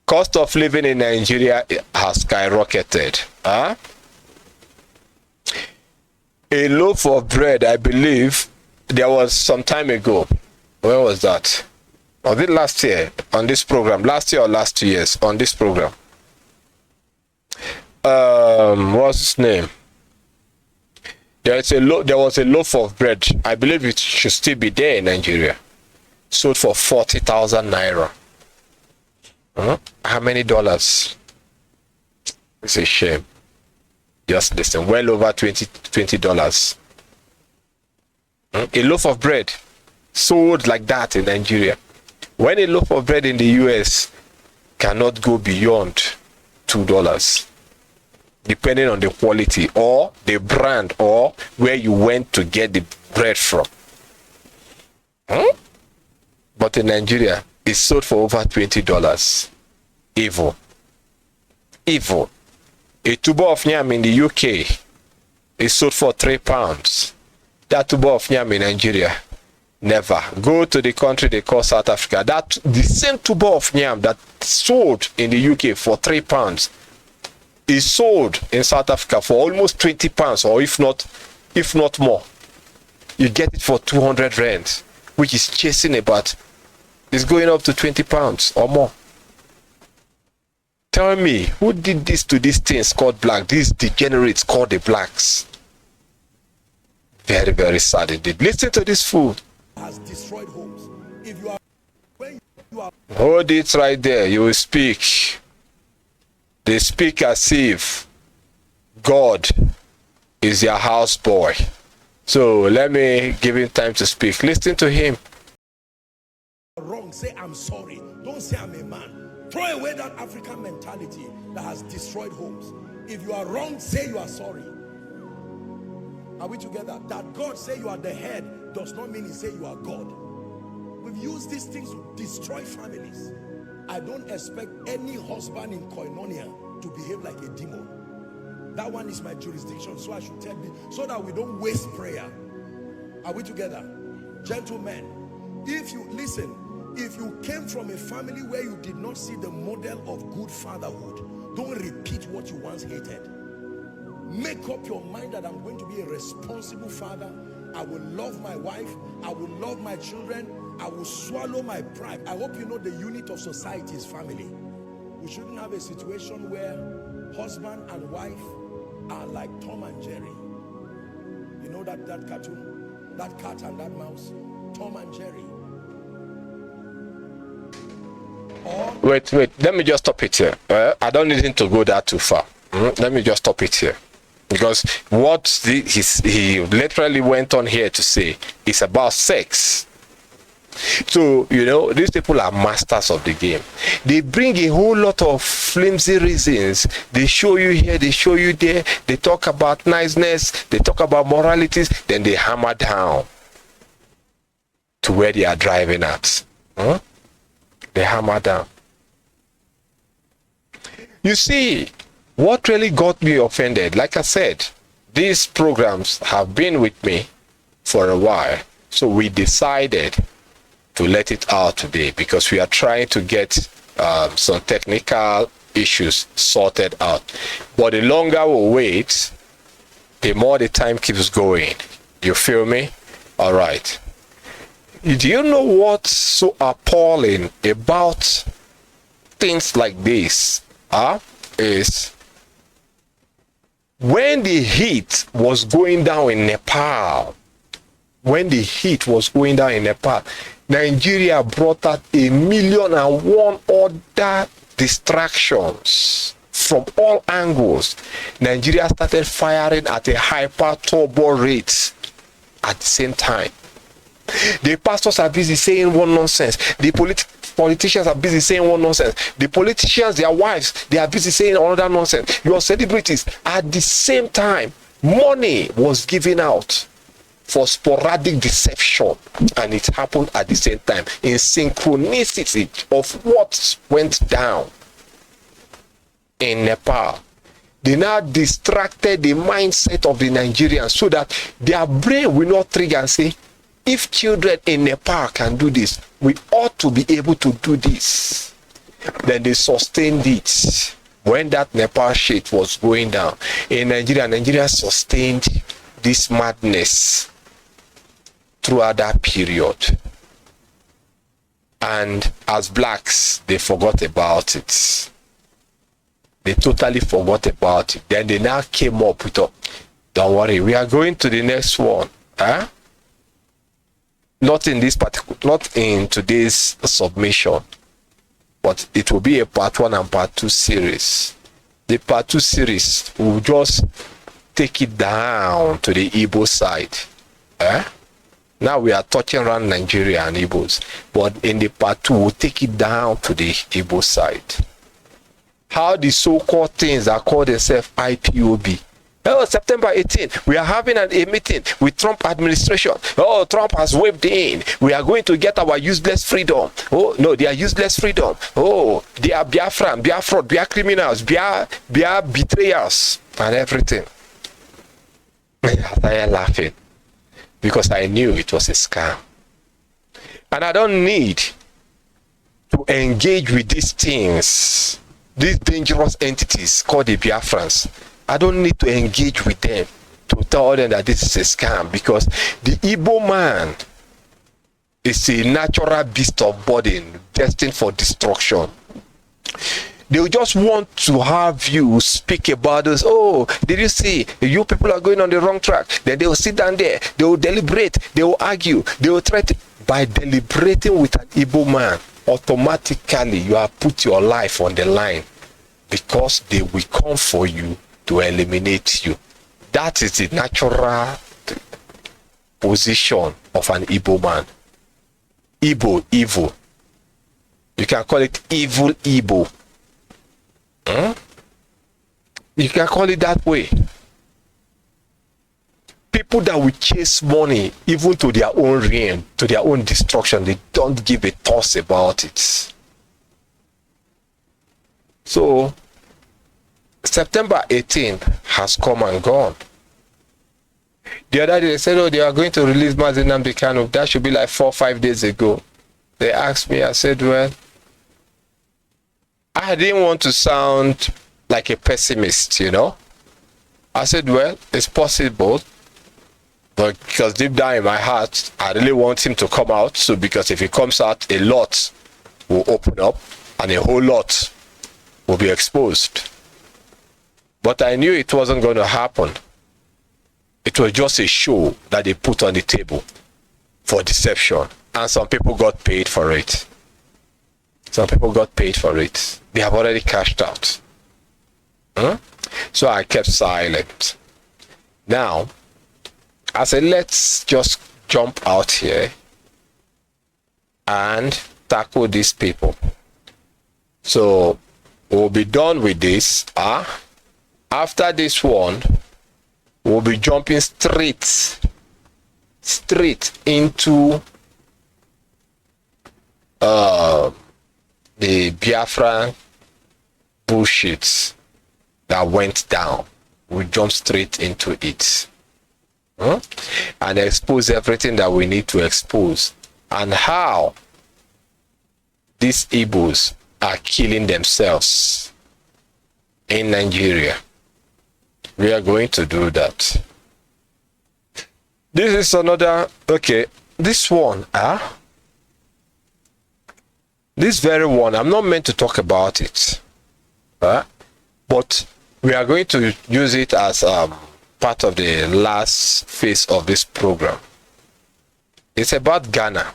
Cost of living in Nigeria has skyrocketed. A loaf of bread, I believe, there was some time ago. When was that? Was it last year on this program? Last year or last 2 years on this program? what's his name? There was a loaf of bread. I believe it should still be there in Nigeria. Sold for 40,000 naira. How many dollars? It's a shame. Just listen, well over $20. A loaf of bread sold like that in Nigeria. When a loaf of bread in the US cannot go beyond $2, depending on the quality or the brand or where you went to get the bread from. But in Nigeria, it's sold for over $20. Evil. A tuber of yam in the UK is sold for £3. That tuber of yam in Nigeria, never. Go to the country they call South Africa. The same tuber of yam that sold in the UK for £3 is sold in South Africa for almost £20, or if not more. You get it for 200 rand, which is chasing about. It's going up to £20 or more. Tell me, who did this to these things called black? These degenerates called the blacks. Very, very sad indeed. Listen to this fool. Has destroyed homes. If you are, when you are, hold it right there. You will speak. They speak as if God is your houseboy. So let me give him time to speak. Listen to him. wrong, say I'm sorry. Don't say I'm a man. Throw away that African mentality that has destroyed homes. If you are wrong, say you are sorry. Are we together? That God say you are the head does not mean he say you are God. We've used these things to destroy families. I don't expect any husband in Koinonia to behave like a demon. That one is my jurisdiction, so I should tell you, so that we don't waste prayer. Are we together? Gentlemen, if you listen, if you came from a family where you did not see the model of good fatherhood, don't repeat what you once hated. Make up your mind that I'm going to be a responsible father. I will love my wife. I will love my children. I will swallow my pride. I hope you know the unit of society is family. We shouldn't have a situation where husband and wife are like Tom and Jerry. You know that cartoon? That cat and that mouse? Tom and Jerry. Wait, let me just stop it here. I don't need him to go that too far. Let me just stop it here. Because what he literally went on here to say is about sex. So, you know, these people are masters of the game. They bring a whole lot of flimsy reasons. They show you here, they show you there. They talk about niceness, they talk about moralities, then they hammer down to where they are driving at. They hammer down. You see, what really got me offended, like I said, these programs have been with me for a while. So we decided to let it out today because we are trying to get some technical issues sorted out. But the longer we wait, the more the time keeps going. You feel me? All right. Do you know what's so appalling about things like this? Is when the heat was going down in Nepal, Nigeria brought out 1,000,001 other distractions from all angles. Nigeria started firing at a hyper turbo rate at the same time. The pastors are busy saying one nonsense. The politicians are busy saying one nonsense. The politicians, their wives, they are busy saying another nonsense. Your celebrities, at the same time, money was given out for sporadic deception, and it happened at the same time in synchronicity of what went down in Nepal. They now distracted the mindset of the Nigerians so that their brain will not trigger and say, if children in Nepal can do this, we ought to be able to do this. Then they sustained it. When that Nepal shit was going down in Nigeria sustained this madness throughout that period. And as blacks, they forgot about it. They totally forgot about it. Then they now came up with, don't worry, we are going to the next one. Huh? Not in today's submission, but it will be a part 1 and part 2 series. The part 2 series will just take it down to the Igbo side. Now we are touching around Nigeria and Igbos, but in the part 2 we'll take it down to the Igbo side. How the so-called things that call themselves IPOB. Oh, September 18th, we are having a meeting with Trump administration. Oh, Trump has waved in. We are going to get our useless freedom. Oh, no, they are useless freedom. Oh, they are Biafran, Biafra, Bia criminals, Bia betrayers, and everything. I started laughing because I knew it was a scam. And I don't need to engage with these things, these dangerous entities called the Biafrans. I don't need to engage with them to tell them that this is a scam, because the Igbo man is a natural beast of burden destined for destruction. They will just want to have you speak about this. Oh, did you see? You people are going on the wrong track. Then they will sit down there. They will deliberate. They will argue. They will try to. By deliberating with an Igbo man, automatically you have put your life on the line, because they will come for you to eliminate you. That is the natural position of an Igbo man. Igbo, evil. You can call it evil Igbo. You can call it that way. People that will chase money even to their own ruin, to their own destruction, they don't give a toss about it. So September 18th has come and gone. The other day they said, oh, they are going to release Mazi Nnamdi Kanu. That should be like 4 or 5 days ago. They asked me, I said, well, I didn't want to sound like a pessimist, you know. I said, well, it's possible, but because deep down in my heart, I really want him to come out. So because if he comes out, a lot will open up and a whole lot will be exposed. But I knew it wasn't going to happen. It was just a show that they put on the table for deception. And some people got paid for it. Some people got paid for it. They have already cashed out. So I kept silent. Now, I said, let's just jump out here and tackle these people. So we'll be done with this. After this one, we'll be jumping straight into the Biafra bullshit that went down. We'll jump straight into it. And expose everything that we need to expose, and how these Igbos are killing themselves in Nigeria. We are going to do that. This is another, okay, this one, this very one, I'm not meant to talk about it, but we are going to use it as part of the last phase of this program. It's about Ghana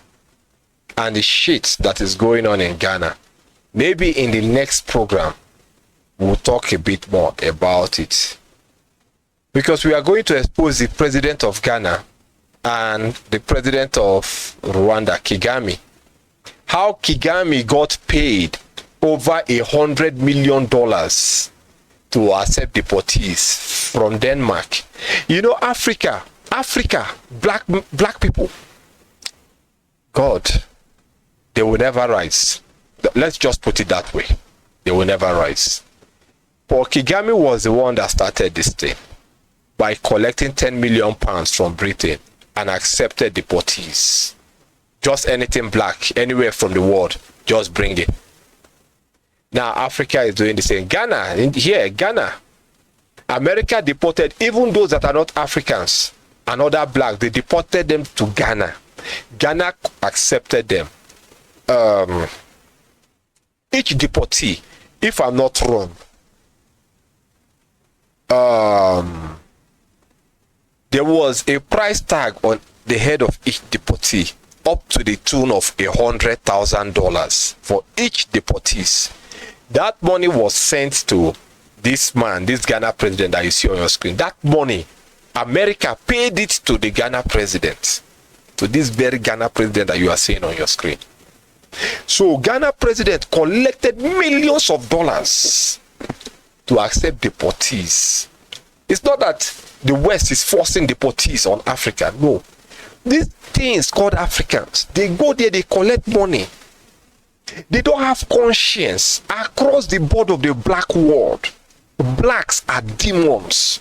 and the shit that is going on in Ghana. Maybe in the next program, we'll talk a bit more about it. Because we are going to expose the president of Ghana and the president of Rwanda, Kagame. How Kagame got paid over $100 million to accept deportees from Denmark. You know, Africa, black people, God, they will never rise. Let's just put it that way. They will never rise. Paul Kagame was the one that started this thing by collecting £10 million from Britain and accepted deportees. Just anything black, anywhere from the world, just bring it. Now Africa is doing the same. Ghana, America deported even those that are not Africans and other blacks. They deported them to Ghana. Ghana accepted them. Each deportee, if I'm not wrong, there was a price tag on the head of each deportee up to the tune of $100,000 for each deportees. That money was sent to this man, this Ghana president that you see on your screen. That money, America paid it to the Ghana president, to this very Ghana president that you are seeing on your screen. So Ghana president collected millions of dollars to accept deportees. It's not that the West is forcing deportees on Africa. No. These things called Africans, they go there, they collect money. They don't have conscience. Across the board of the black world, blacks are demons.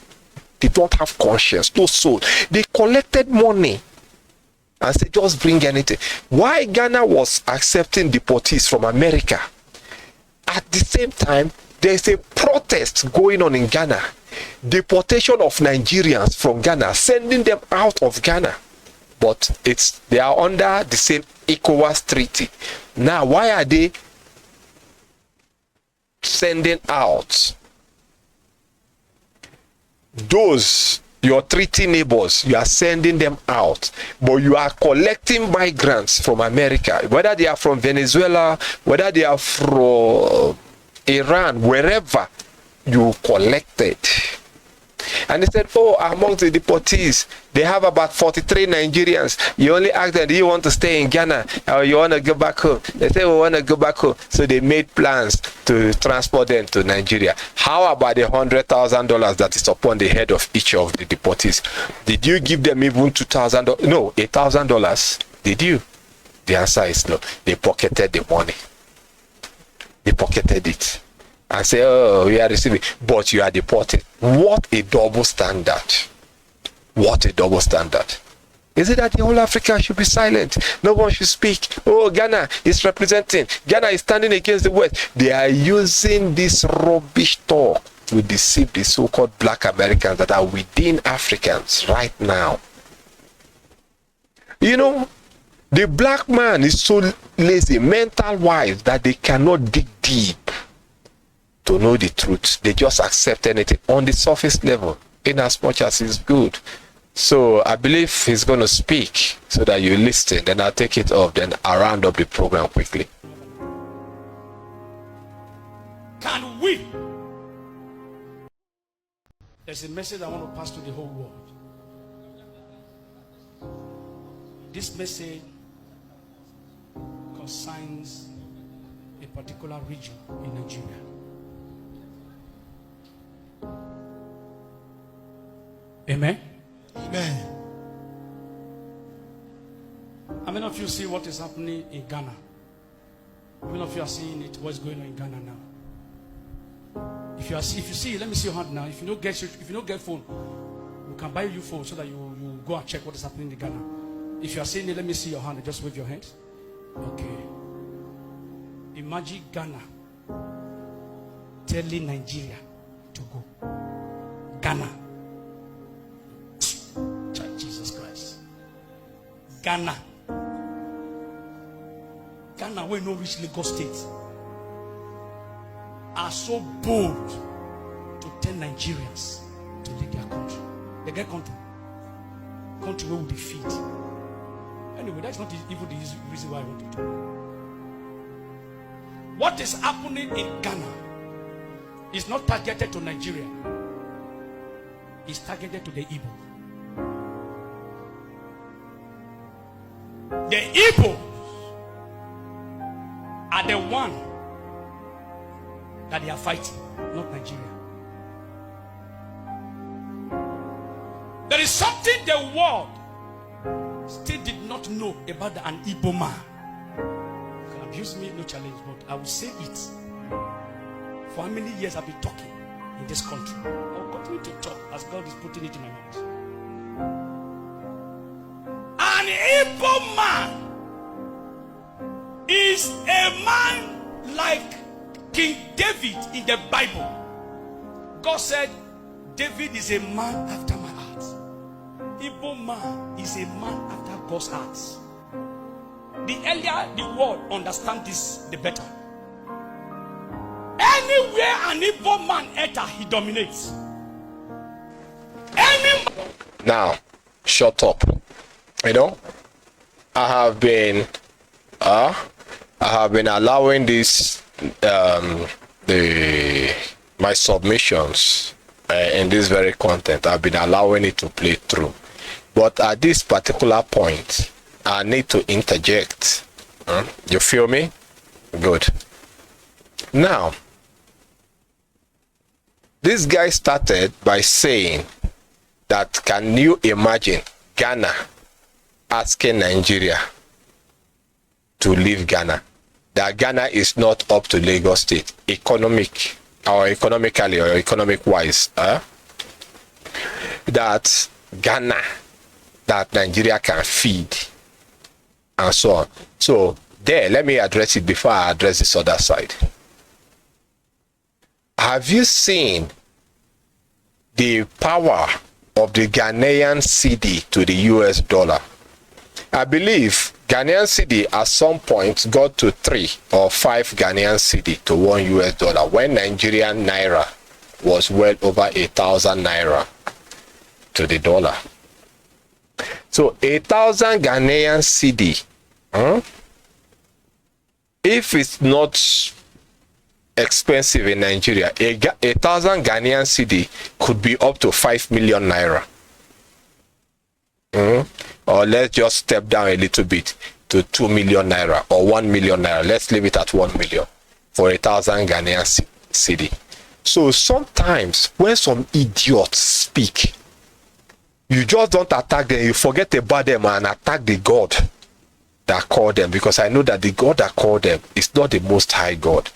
They don't have conscience, no soul. They collected money and said, just bring anything. Why Ghana was accepting deportees from America? At the same time, there's a protest going on in Ghana. Deportation of Nigerians from Ghana, sending them out of Ghana. But they are under the same ECOWAS treaty. Now, why are they sending out those your treaty neighbors? You are sending them out, but you are collecting migrants from America, whether they are from Venezuela, whether they are from Iran, wherever you collected. And they said, oh, among the deportees, they have about 43 Nigerians. You only ask them, do you want to stay in Ghana or you want to go back home? They say, we want to go back home. So they made plans to transport them to Nigeria. How about the $100,000 that is upon the head of each of the deportees? Did you give them even $2,000? No, $1,000. Did you? The answer is no. They pocketed the money. They pocketed it. And say, oh, we are receiving, but you are deported. What a double standard. What a double standard. Is it that the whole Africa should be silent? No one should speak. Oh, Ghana is representing. Ghana is standing against the West. They are using this rubbish talk to deceive the so-called black Americans that are within Africans right now. You know, the black man is so lazy, mental-wise, that they cannot dig deep to know the truth. They just accept anything on the surface level, in as much as it's good. So I believe he's going to speak so that you listen. Then I'll take it off. Then I'll round up the program quickly. Can we? There's a message I want to pass to the whole world. This message concerns a particular region in Nigeria. Amen. Amen. How many of you see what is happening in Ghana? How many of you are seeing it? What's going on in Ghana now? If you see, let me see your hand now. If you don't get phone, we can buy you phone so that you go and check what is happening in Ghana. If you are seeing it, let me see your hand. Just wave your hand. Okay. Imagine Ghana telling Nigeria to go. Ghana. Jesus Christ. Ghana. Ghana, where no reach Lagos State, are so bold to tell Nigerians to leave their country. They get country where will be feed. Anyway, that's not even the reason why I want to talk. What is happening in Ghana is not targeted to Nigeria. It's targeted to the Igbo. The Igbo are the one that they are fighting, not Nigeria. There is something the world still did not know about an Igbo man. You can abuse me, no challenge, but I will say it. For how many years I've been talking in this country, I will continue to talk as God is putting it in my mouth. An Igbo man is a man like King David in the Bible. God said, David is a man after my heart. Igbo man is a man after God's heart. The earlier the world understand this, the better. Anywhere an Igbo man enter, he dominates. Now, shut up. You know, I have been allowing this my submissions in this very content. I've been allowing it to play through, but at this particular point, I need to interject. You feel me? Good. Now, this guy started by saying that, can you imagine Ghana asking Nigeria to leave Ghana? That Ghana is not up to Lagos State economically or economic wise. That Ghana, that Nigeria can feed, and so on. So there, let me address it before I address this other side. Have you seen the power of the Ghanaian cedi to the US dollar? I believe Ghanaian cedi at some point got to 3 or 5 Ghanaian cedi to 1 US dollar when Nigerian naira was well over 1,000 naira to the dollar. So 1,000 Ghanaian cedi, if it's not expensive in Nigeria, 1,000 Ghanaian cedi could be up to 5 million naira. Or let's just step down a little bit to 2 million naira or 1 million naira. Let's leave it at 1 million for 1,000 Ghanaian cedi. So sometimes when some idiots speak, you just don't attack them, you forget about them and attack the God that called them, because I know that the God that called them is not the Most High God.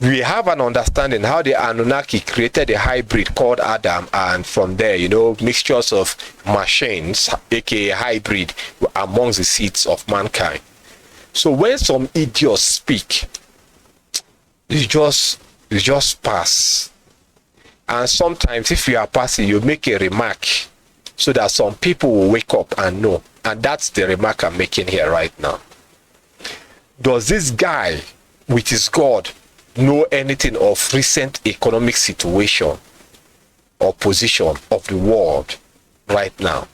We have an understanding how the Anunnaki created a hybrid called Adam, and from there, you know, mixtures of machines, aka hybrid, amongst the seeds of mankind. So when some idiots speak, you just pass. And sometimes if you are passing, you make a remark so that some people will wake up and know. And that's the remark I'm making here right now. Does this guy with his God know anything of recent economic situation or position of the world right now?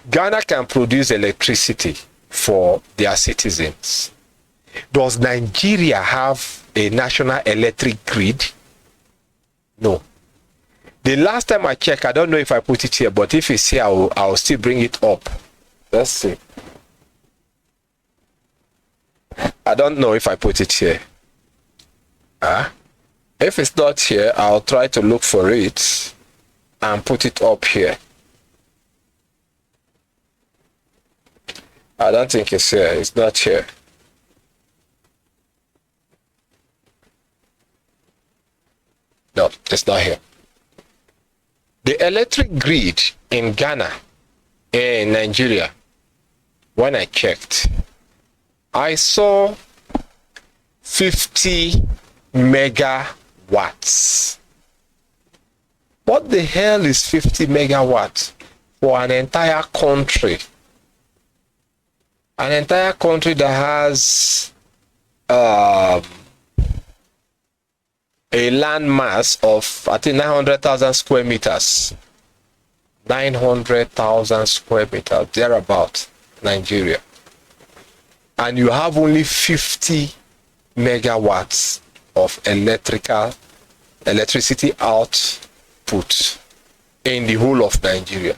Ghana can produce electricity for their citizens. Does Nigeria have a national electric grid? No. The last time I checked, I don't know if I put it here, but if it's here, I'll still bring it up. Let's see. I don't know if I put it here. If it's not here, I'll try to look for it and put it up here. I don't think it's here. It's not here. No, it's not here. The electric grid in Ghana, in Nigeria, when I checked, I saw 50 megawatts. What the hell is 50 megawatts for an entire country? An entire country that has a land mass of, I think, 900,000 square meters. 900,000 square meters, thereabout, Nigeria. And you have only 50 megawatts of electricity output in the whole of Nigeria.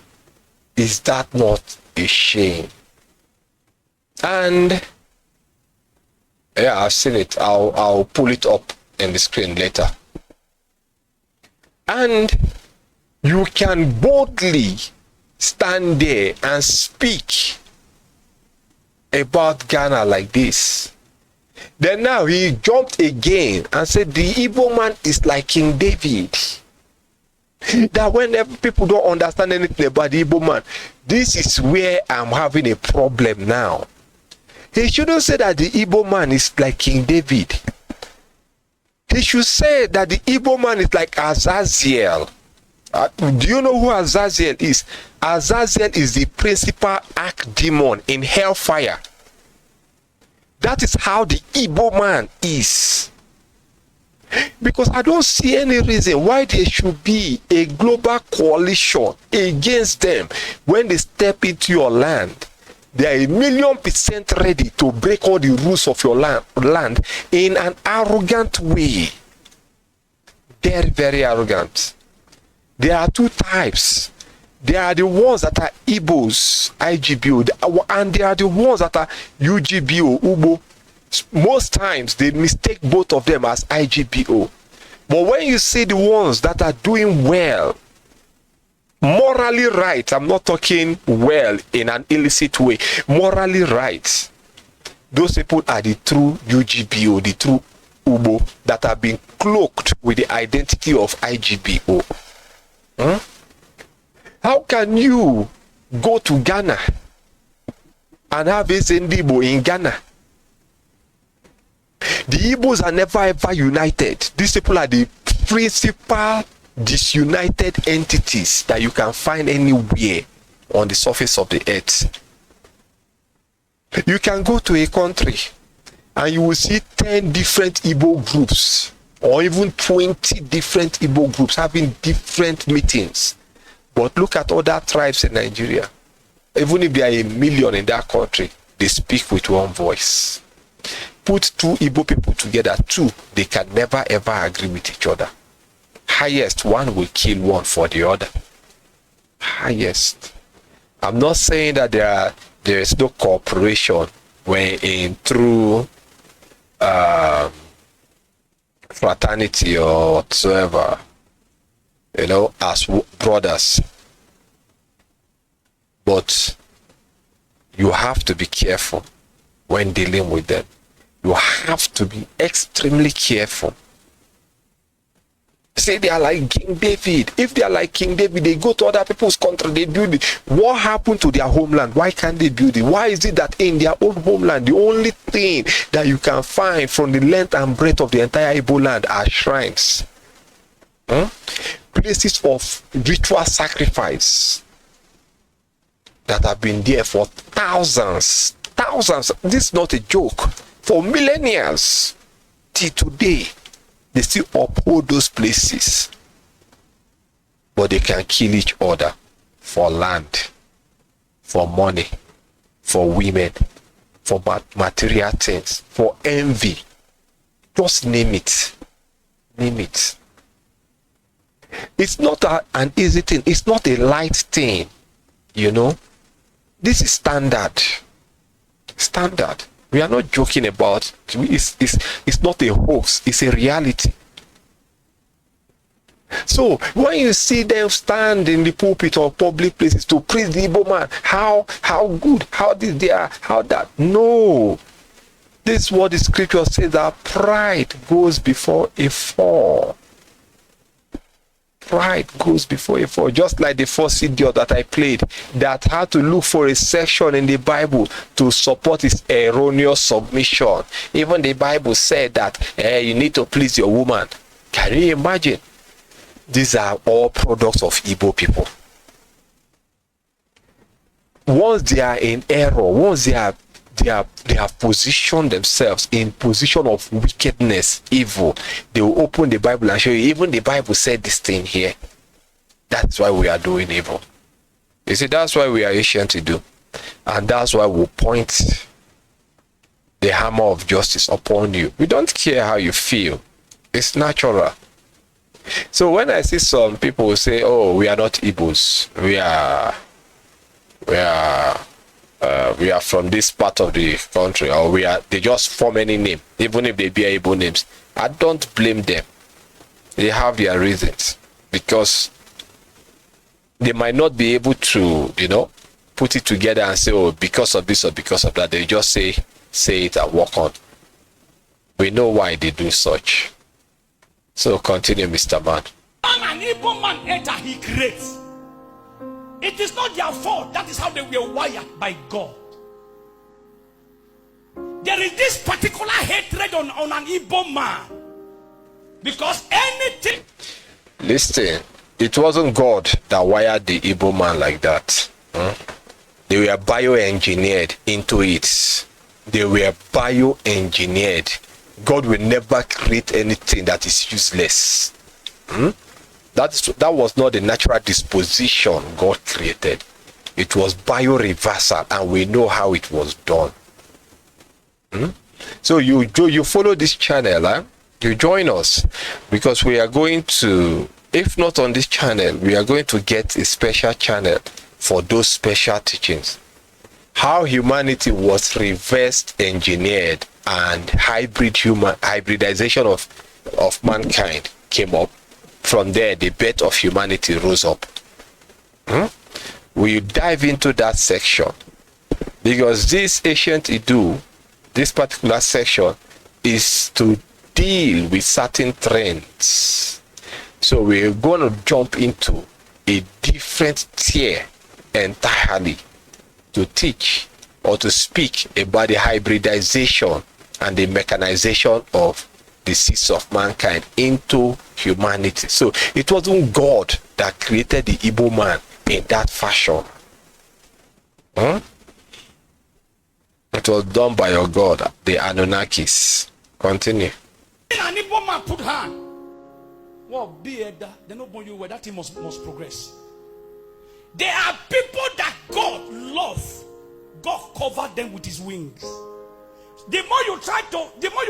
Is that not a shame? And yeah, I've seen it. I'll pull it up in the screen later. And you can boldly stand there and speak about Ghana like this. Then now he jumped again and said the Igbo man is like King David. That whenever people don't understand anything about the Igbo man, this is where I'm having a problem now. He shouldn't say that the Igbo man is like King David. He should say that the Igbo man is like Azazel. Do you know who Azazel is? Azazel is the principal archdemon in hellfire. That is how the Igbo man is. Because I don't see any reason why there should be a global coalition against them when they step into your land. They are 1,000,000% ready to break all the rules of your land in an arrogant way. Very, very arrogant. There are two types. There are the ones that are Igbos, IGBO, and there are the ones that are UGBO, Ubo. Most times they mistake both of them as IGBO. But when you see the ones that are doing well, morally right, I'm not talking well in an illicit way, morally right, those people are the true UGBO, the true Ubo that have been cloaked with the identity of IGBO. How can you go to Ghana and have a Zendibo in Ghana? The Igbos are never ever united. These people are the principal disunited entities that you can find anywhere on the surface of the earth. You can go to a country and you will see 10 different Igbo groups or even 20 different Igbo groups having different meetings. But look at other tribes in Nigeria. Even if there are 1 million in that country, they speak with one voice. Put two Igbo people together, they can never ever agree with each other. Highest, one will kill one for the other. Highest. I'm not saying that there is no cooperation when in true fraternity or whatsoever, as brothers. But you have to be careful when dealing with them. You have to be extremely careful. Say they are like King David. If they are like King David, they go to other people's country, they build it. What happened to their homeland? Why can't they build it? Why is it that in their own homeland, the only thing that you can find from the length and breadth of the entire Igbo land are shrines? Places of ritual sacrifice that have been there for thousands. This is not a joke. For millennia till today, they still uphold those places. But they can kill each other for land, for money, for women, for material things, for envy. Just name it. Name it. It's not an easy thing. It's not a light thing. This is standard. Standard. We are not joking about it. It's not a hoax, it's a reality. So when you see them stand in the pulpit or public places to praise the Igbo man, how good, how this they are, how that. No. This is what the scripture says, that pride goes before a fall. Pride goes before a fall. Just like the first idiot that I played, that had to look for a section in the Bible to support his erroneous submission. Even the Bible said that you need to please your woman. Can you imagine? These are all products of Igbo people. Once they are in error, once they have positioned themselves in position of wickedness, evil, they will open the Bible and show you, even the Bible said this thing here. That's why we are doing evil. You see, that's why we are ancient to do. And that's why we'll point the hammer of justice upon you. We don't care how you feel. It's natural. So when I see some people say, oh, we are not Igbos, we are from this part of the country, or they just form any name, even if they bear Igbo names. I don't blame them. They have their reasons, because they might not be able to, put it together and say, oh, because of this or because of that. They just say it and walk on. We know why they do such. So continue, Mr. Man. An Igbo man enter, he creates. It is not their fault. That is how they were wired by God. There is this particular hatred on an Igbo man. Because anything... Listen, it wasn't God that wired the Igbo man like that. They were bioengineered into it. They were bioengineered. God will never create anything that is useless. That was not the natural disposition God created. It was bioreversal, and we know how it was done. So you follow this channel, you join us, because we are going to, if not on this channel, we are going to get a special channel for those special teachings. How humanity was reverse engineered and hybridization of mankind came up. From there, the birth of humanity rose up. We dive into that section, because this ancient Idu, this particular section, is to deal with certain trends. So we're going to jump into a different tier entirely to teach or to speak about the hybridization and the mechanization of the seeds of mankind into humanity. So it wasn't God that created the Igbo man in that fashion. It was done by your God, the Anunnakis. Continue. An Igbo man put hand. Well, be that they don't want you where that thing must progress. There are people that God loves. God covered them with his wings. The more you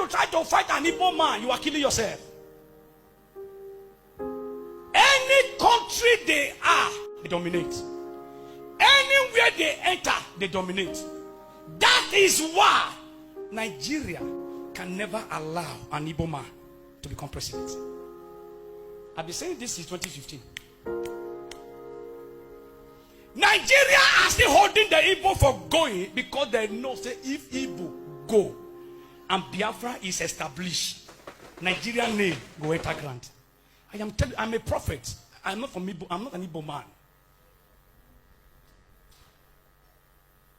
try to fight an Igbo man, you are killing yourself. Any country they are, they dominate. Anywhere they enter, they dominate. That is why Nigeria can never allow an Igbo man to become president. I've been saying this since 2015. Nigeria are still holding the Igbo for going because they know say if Igbo go and Biafra is established, Nigerian name go enter grant. I am telling you, I'm a prophet. I'm not from Igbo, I'm not an Igbo man.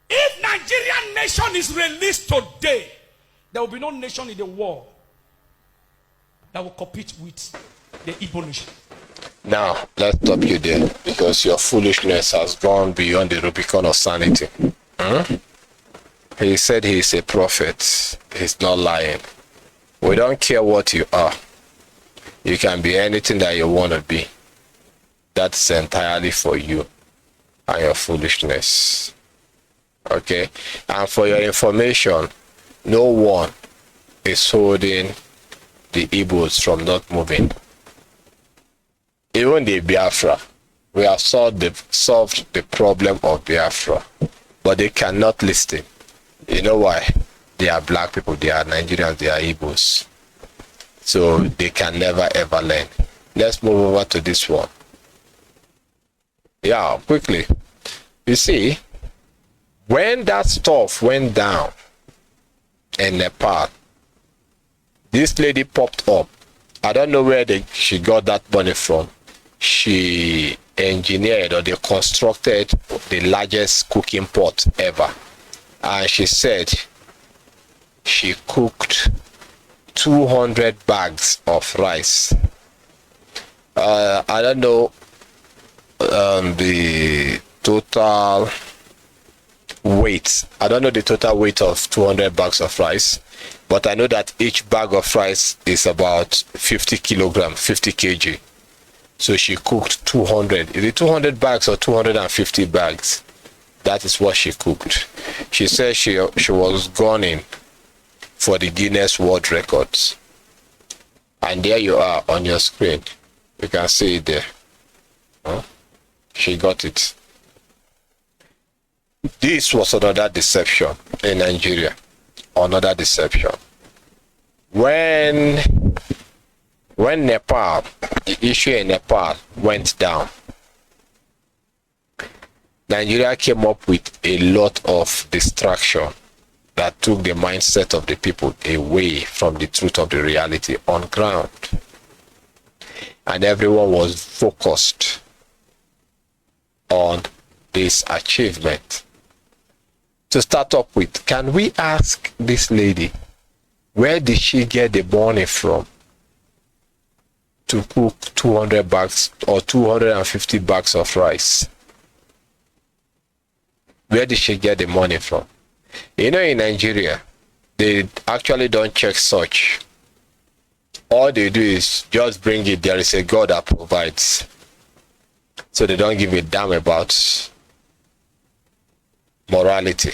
If Nigerian nation is released today, there will be no nation in the world that will compete with the Igbo nation. Now, let's stop you there, because your foolishness has gone beyond the Rubicon of sanity. He said he is a prophet. He's not lying. We don't care what you are. You can be anything that you want to be. That's entirely for you and your foolishness. Okay? And for your information, no one is holding the Igbos from not moving. Even the Biafra, we have solved the problem of Biafra, but they cannot listen. You know why? They are black people, they are Nigerians, they are Igbos. So they can never ever learn. Let's move over to this one. Yeah, quickly. You see, when that stuff went down in Nepal, this lady popped up. I don't know where she got that money from. She engineered, or they constructed, the largest cooking pot ever. And she said she cooked 200 bags of rice. I don't know the total weight. I don't know the total weight of 200 bags of rice, but I know that each bag of rice is about 50 kilograms, 50 kg. So she cooked 200. Is it 200 bags or 250 bags? That is what she cooked. She said she was gunning for the Guinness World Records. And there you are on your screen. You can see it there. She got it. This was another deception in Nigeria. Another deception. When Nepal, the issue in Nepal went down, Nigeria came up with a lot of distraction that took the mindset of the people away from the truth of the reality on ground. And everyone was focused on this achievement. To start up with, can we ask this lady, where did she get the money from to cook 200 bags or 250 bags of rice? Where did she get the money from? You know, in Nigeria, they actually don't check such. All they do is just bring it. There is a God that provides. So they don't give a damn about morality.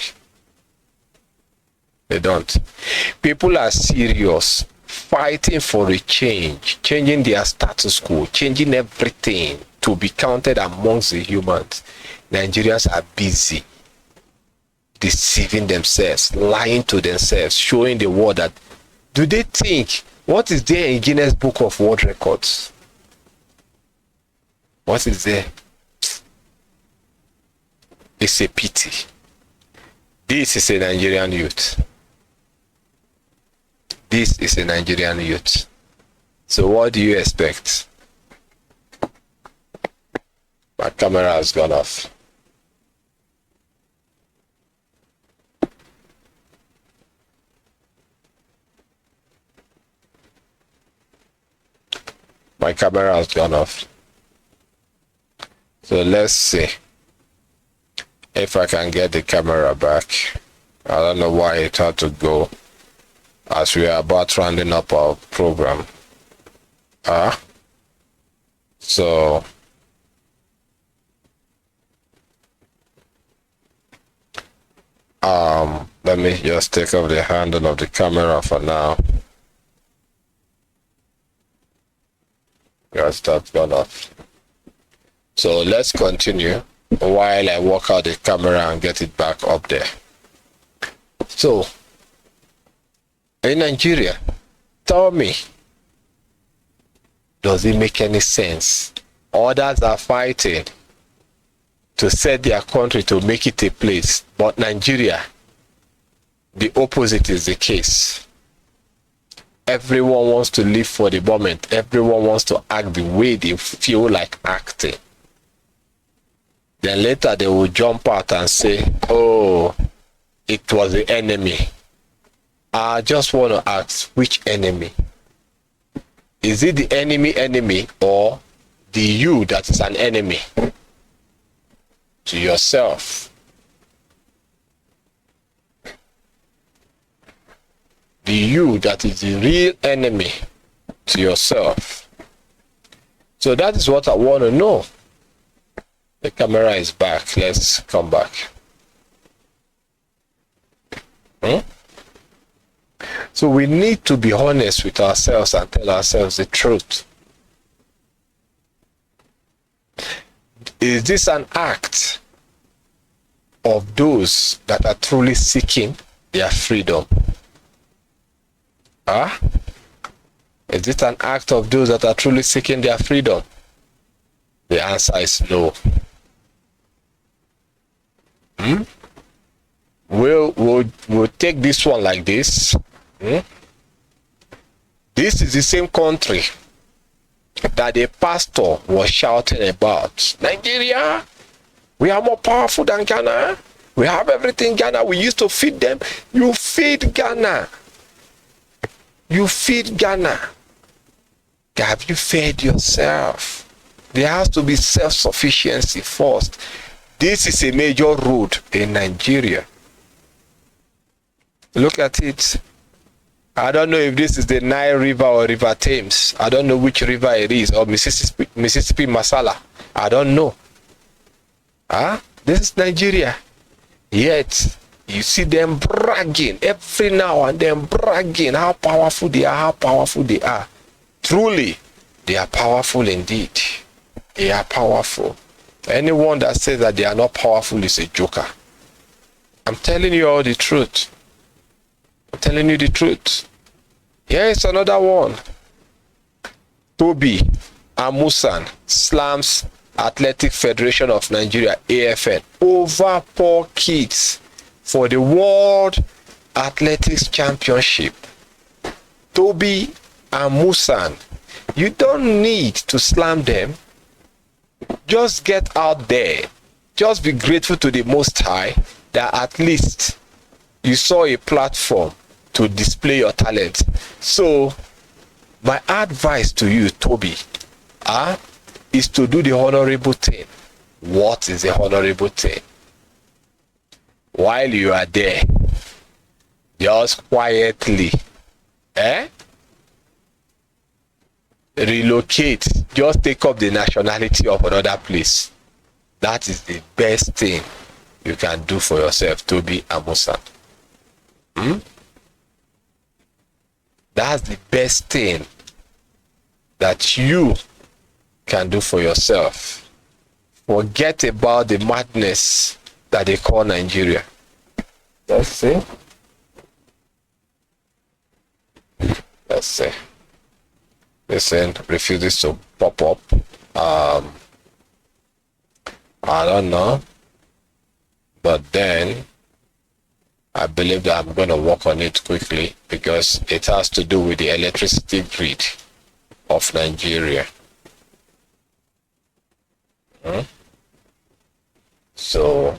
They don't. People are serious, fighting for a change, changing their status quo, changing everything to be counted amongst the humans. Nigerians are busy deceiving themselves, lying to themselves, showing the world that, do they think, what is there in Guinness Book of World Records? What is there? It's a pity. This is a Nigerian youth. This is a Nigerian youth. So what do you expect? My camera has gone off. My camera has gone off. So let's see if I can get the camera back. I don't know why it had to go as we are about rounding up our program. So let me just take off the handle of the camera for now. Yes, that's gone off. So let's continue while I work out the camera and get it back up there. So in Nigeria, tell me, does it make any sense? Others are fighting to set their country to make it a place, but Nigeria, the opposite is the case. Everyone wants to live for the moment. Everyone wants to act the way they feel like acting. Then later they will jump out and say, oh, it was the enemy. I just want to ask, which enemy? Is it the enemy or the you that is an enemy to yourself? The you that is the real enemy to yourself. So that is what I want to know. The camera is back. Let's come back. So we need to be honest with ourselves and tell ourselves the truth. Is this an act of those that are truly seeking their freedom? Is it an act of those that are truly seeking their freedom? The answer is no. We'll take this one like this. This is the same country that the pastor was shouting about. Nigeria, we are more powerful than Ghana. We have everything Ghana. We used to feed them. You feed Ghana. You feed Ghana. Have you fed yourself? There has to be self-sufficiency first. This is a major road in Nigeria. Look at it. I don't know if this is the Nile River or River Thames. I don't know which river it is, or Mississippi Masala. I don't know. This is Nigeria. Yet you see them bragging every now and then, bragging how powerful they are, how powerful they are. Truly, they are powerful indeed. They are powerful. Anyone that says that they are not powerful is a joker. I'm telling you all the truth. I'm telling you the truth. Here is another one. Toby Amusan slams Athletic Federation of Nigeria, AFN, over 4 kids for the World Athletics Championship. Toby Amusan, you don't need to slam them. Just get out there. Just be grateful to the Most High that at least you saw a platform to display your talent. So my advice to you, Toby, is to do the honorable thing. What is the honorable thing? While you are there, just quietly, relocate, just take up the nationality of another place. That is the best thing you can do for yourself, Toby Amusan. That's the best thing that you can do for yourself. Forget about the madness that they call Nigeria. Let's see. Let's see. Listen, refuses to pop up. I don't know. But then I believe that I'm going to work on it quickly because it has to do with the electricity grid of Nigeria. So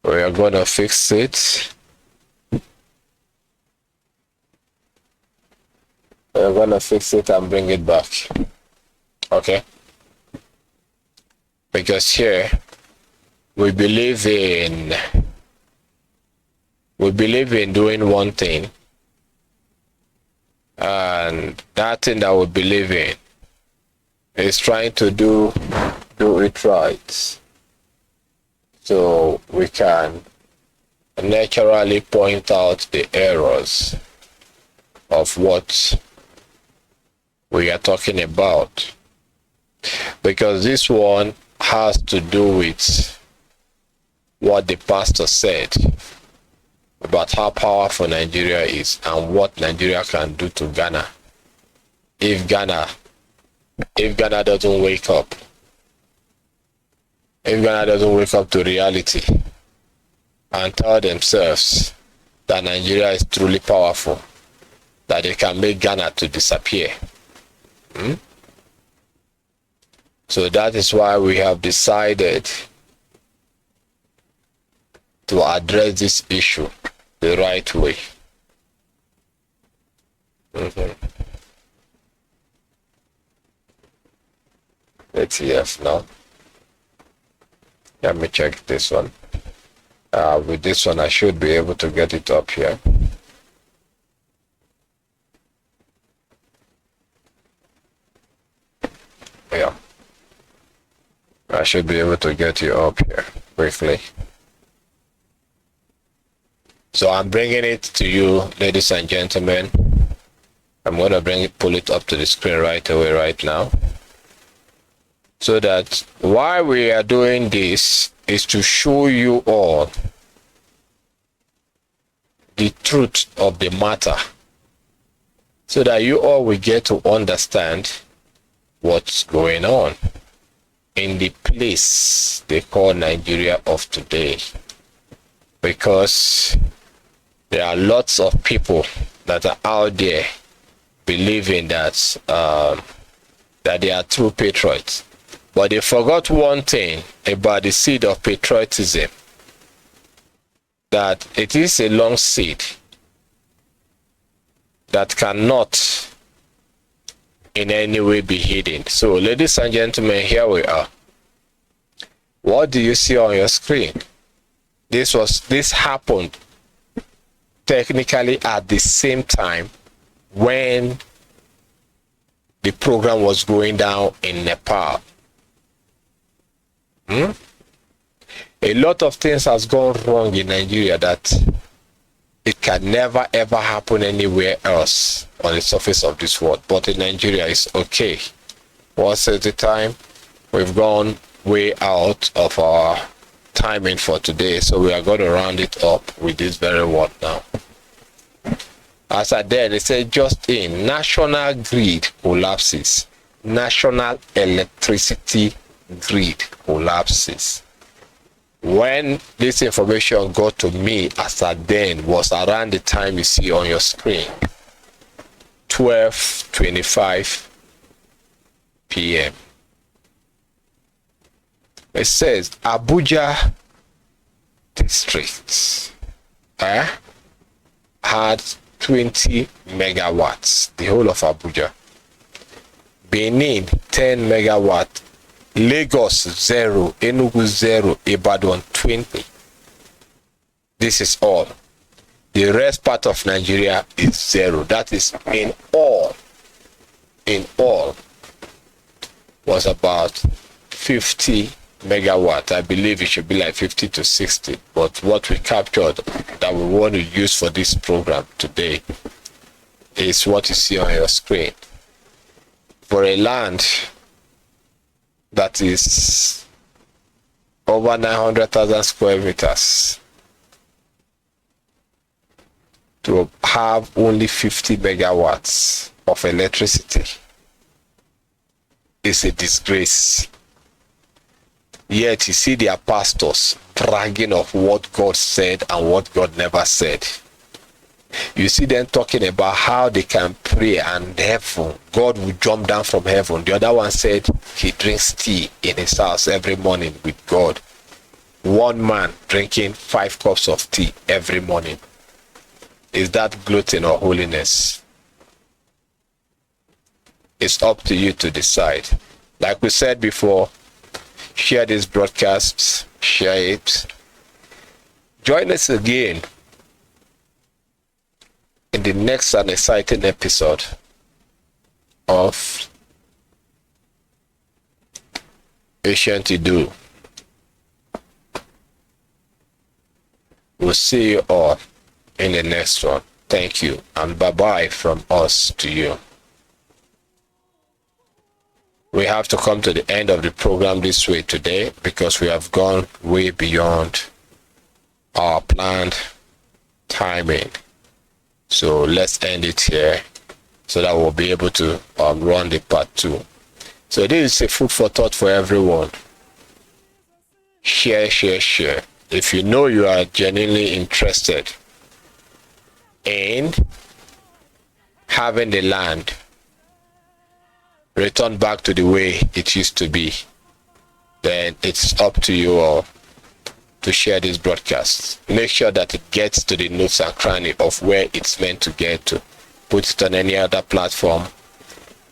we are going to fix it. We're going to fix it and bring it back. Okay? Because here we believe in doing one thing, and that thing that we believe in is trying to do it right, so we can naturally point out the errors of what we are talking about, because this one has to do with what the pastor said about how powerful Nigeria is and what Nigeria can do to Ghana if Ghana doesn't wake up. If Ghana doesn't wake up to reality and tell themselves that Nigeria is truly powerful, that they can make Ghana to disappear. So that is why we have decided to address this issue the right way. Let's see if now. Let me check this one. With this one, I should be able to get it up here. Yeah. I should be able to get you up here quickly. So I'm bringing it to you, ladies and gentlemen. I'm going to pull it up to the screen right away, right now. So that why we are doing this is to show you all the truth of the matter, so that you all will get to understand what's going on in the place they call Nigeria of today. Because there are lots of people that are out there believing that that they are true patriots, but they forgot one thing about the seed of patriotism, that it is a long seed that cannot in any way be hidden. So, ladies and gentlemen, here we are. What do you see on your screen? This happened technically at the same time when the program was going down in Nepal. A lot of things has gone wrong in Nigeria that it can never ever happen anywhere else on the surface of this world, but in Nigeria it's okay. Once at a time, we've gone way out of our timing for today, so we are going to round it up with this very word now. As I did, it said just in, national grid collapses. National electricity grid collapses. When this information got to me as at then was around the time you see on your screen, 12:25 p.m. It says Abuja district had 20 megawatts, the whole of Abuja. Benin 10 megawatt, Lagos 0, Enugu 0, Ibadan 20. This is all. The rest part of Nigeria is 0. That is in all was about 50 megawatt. I believe it should be like 50 to 60. But what we captured that we want to use for this program today is what you see on your screen. For a land that is over 900,000 square meters, to have only 50 megawatts of electricity is a disgrace. Yet you see their pastors bragging of what God said and what God never said. You see them talking about how they can pray and heaven, God will jump down from heaven. The other one said he drinks tea in his house every morning with God. One man drinking 5 cups of tea every morning. Is that gluten or holiness? It's up to you to decide. Like we said before, share this broadcast, share it. Join us again in the next and exciting episode of Ancient Do. We'll see you all in the next one. Thank you, and bye-bye from us to you. We have to come to the end of the program this way today because we have gone way beyond our planned timing. So let's end it here so that we'll be able to run the part 2. So this is a food for thought for everyone. Share. If you know you are genuinely interested in having the land return back to the way it used to be, then it's up to you all to share this broadcast. Make sure that it gets to the nooks and cranny of where it's meant to get to. Put it on any other platform,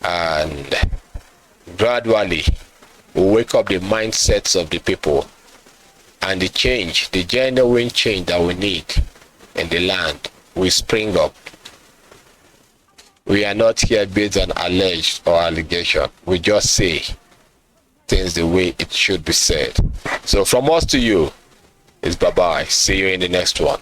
and gradually we'll wake up the mindsets of the people, and the change, the genuine change that we need in the land will spring up. We are not here based on alleged or allegation. We just say things the way it should be said. So from us to you is bye-bye. See you in the next one.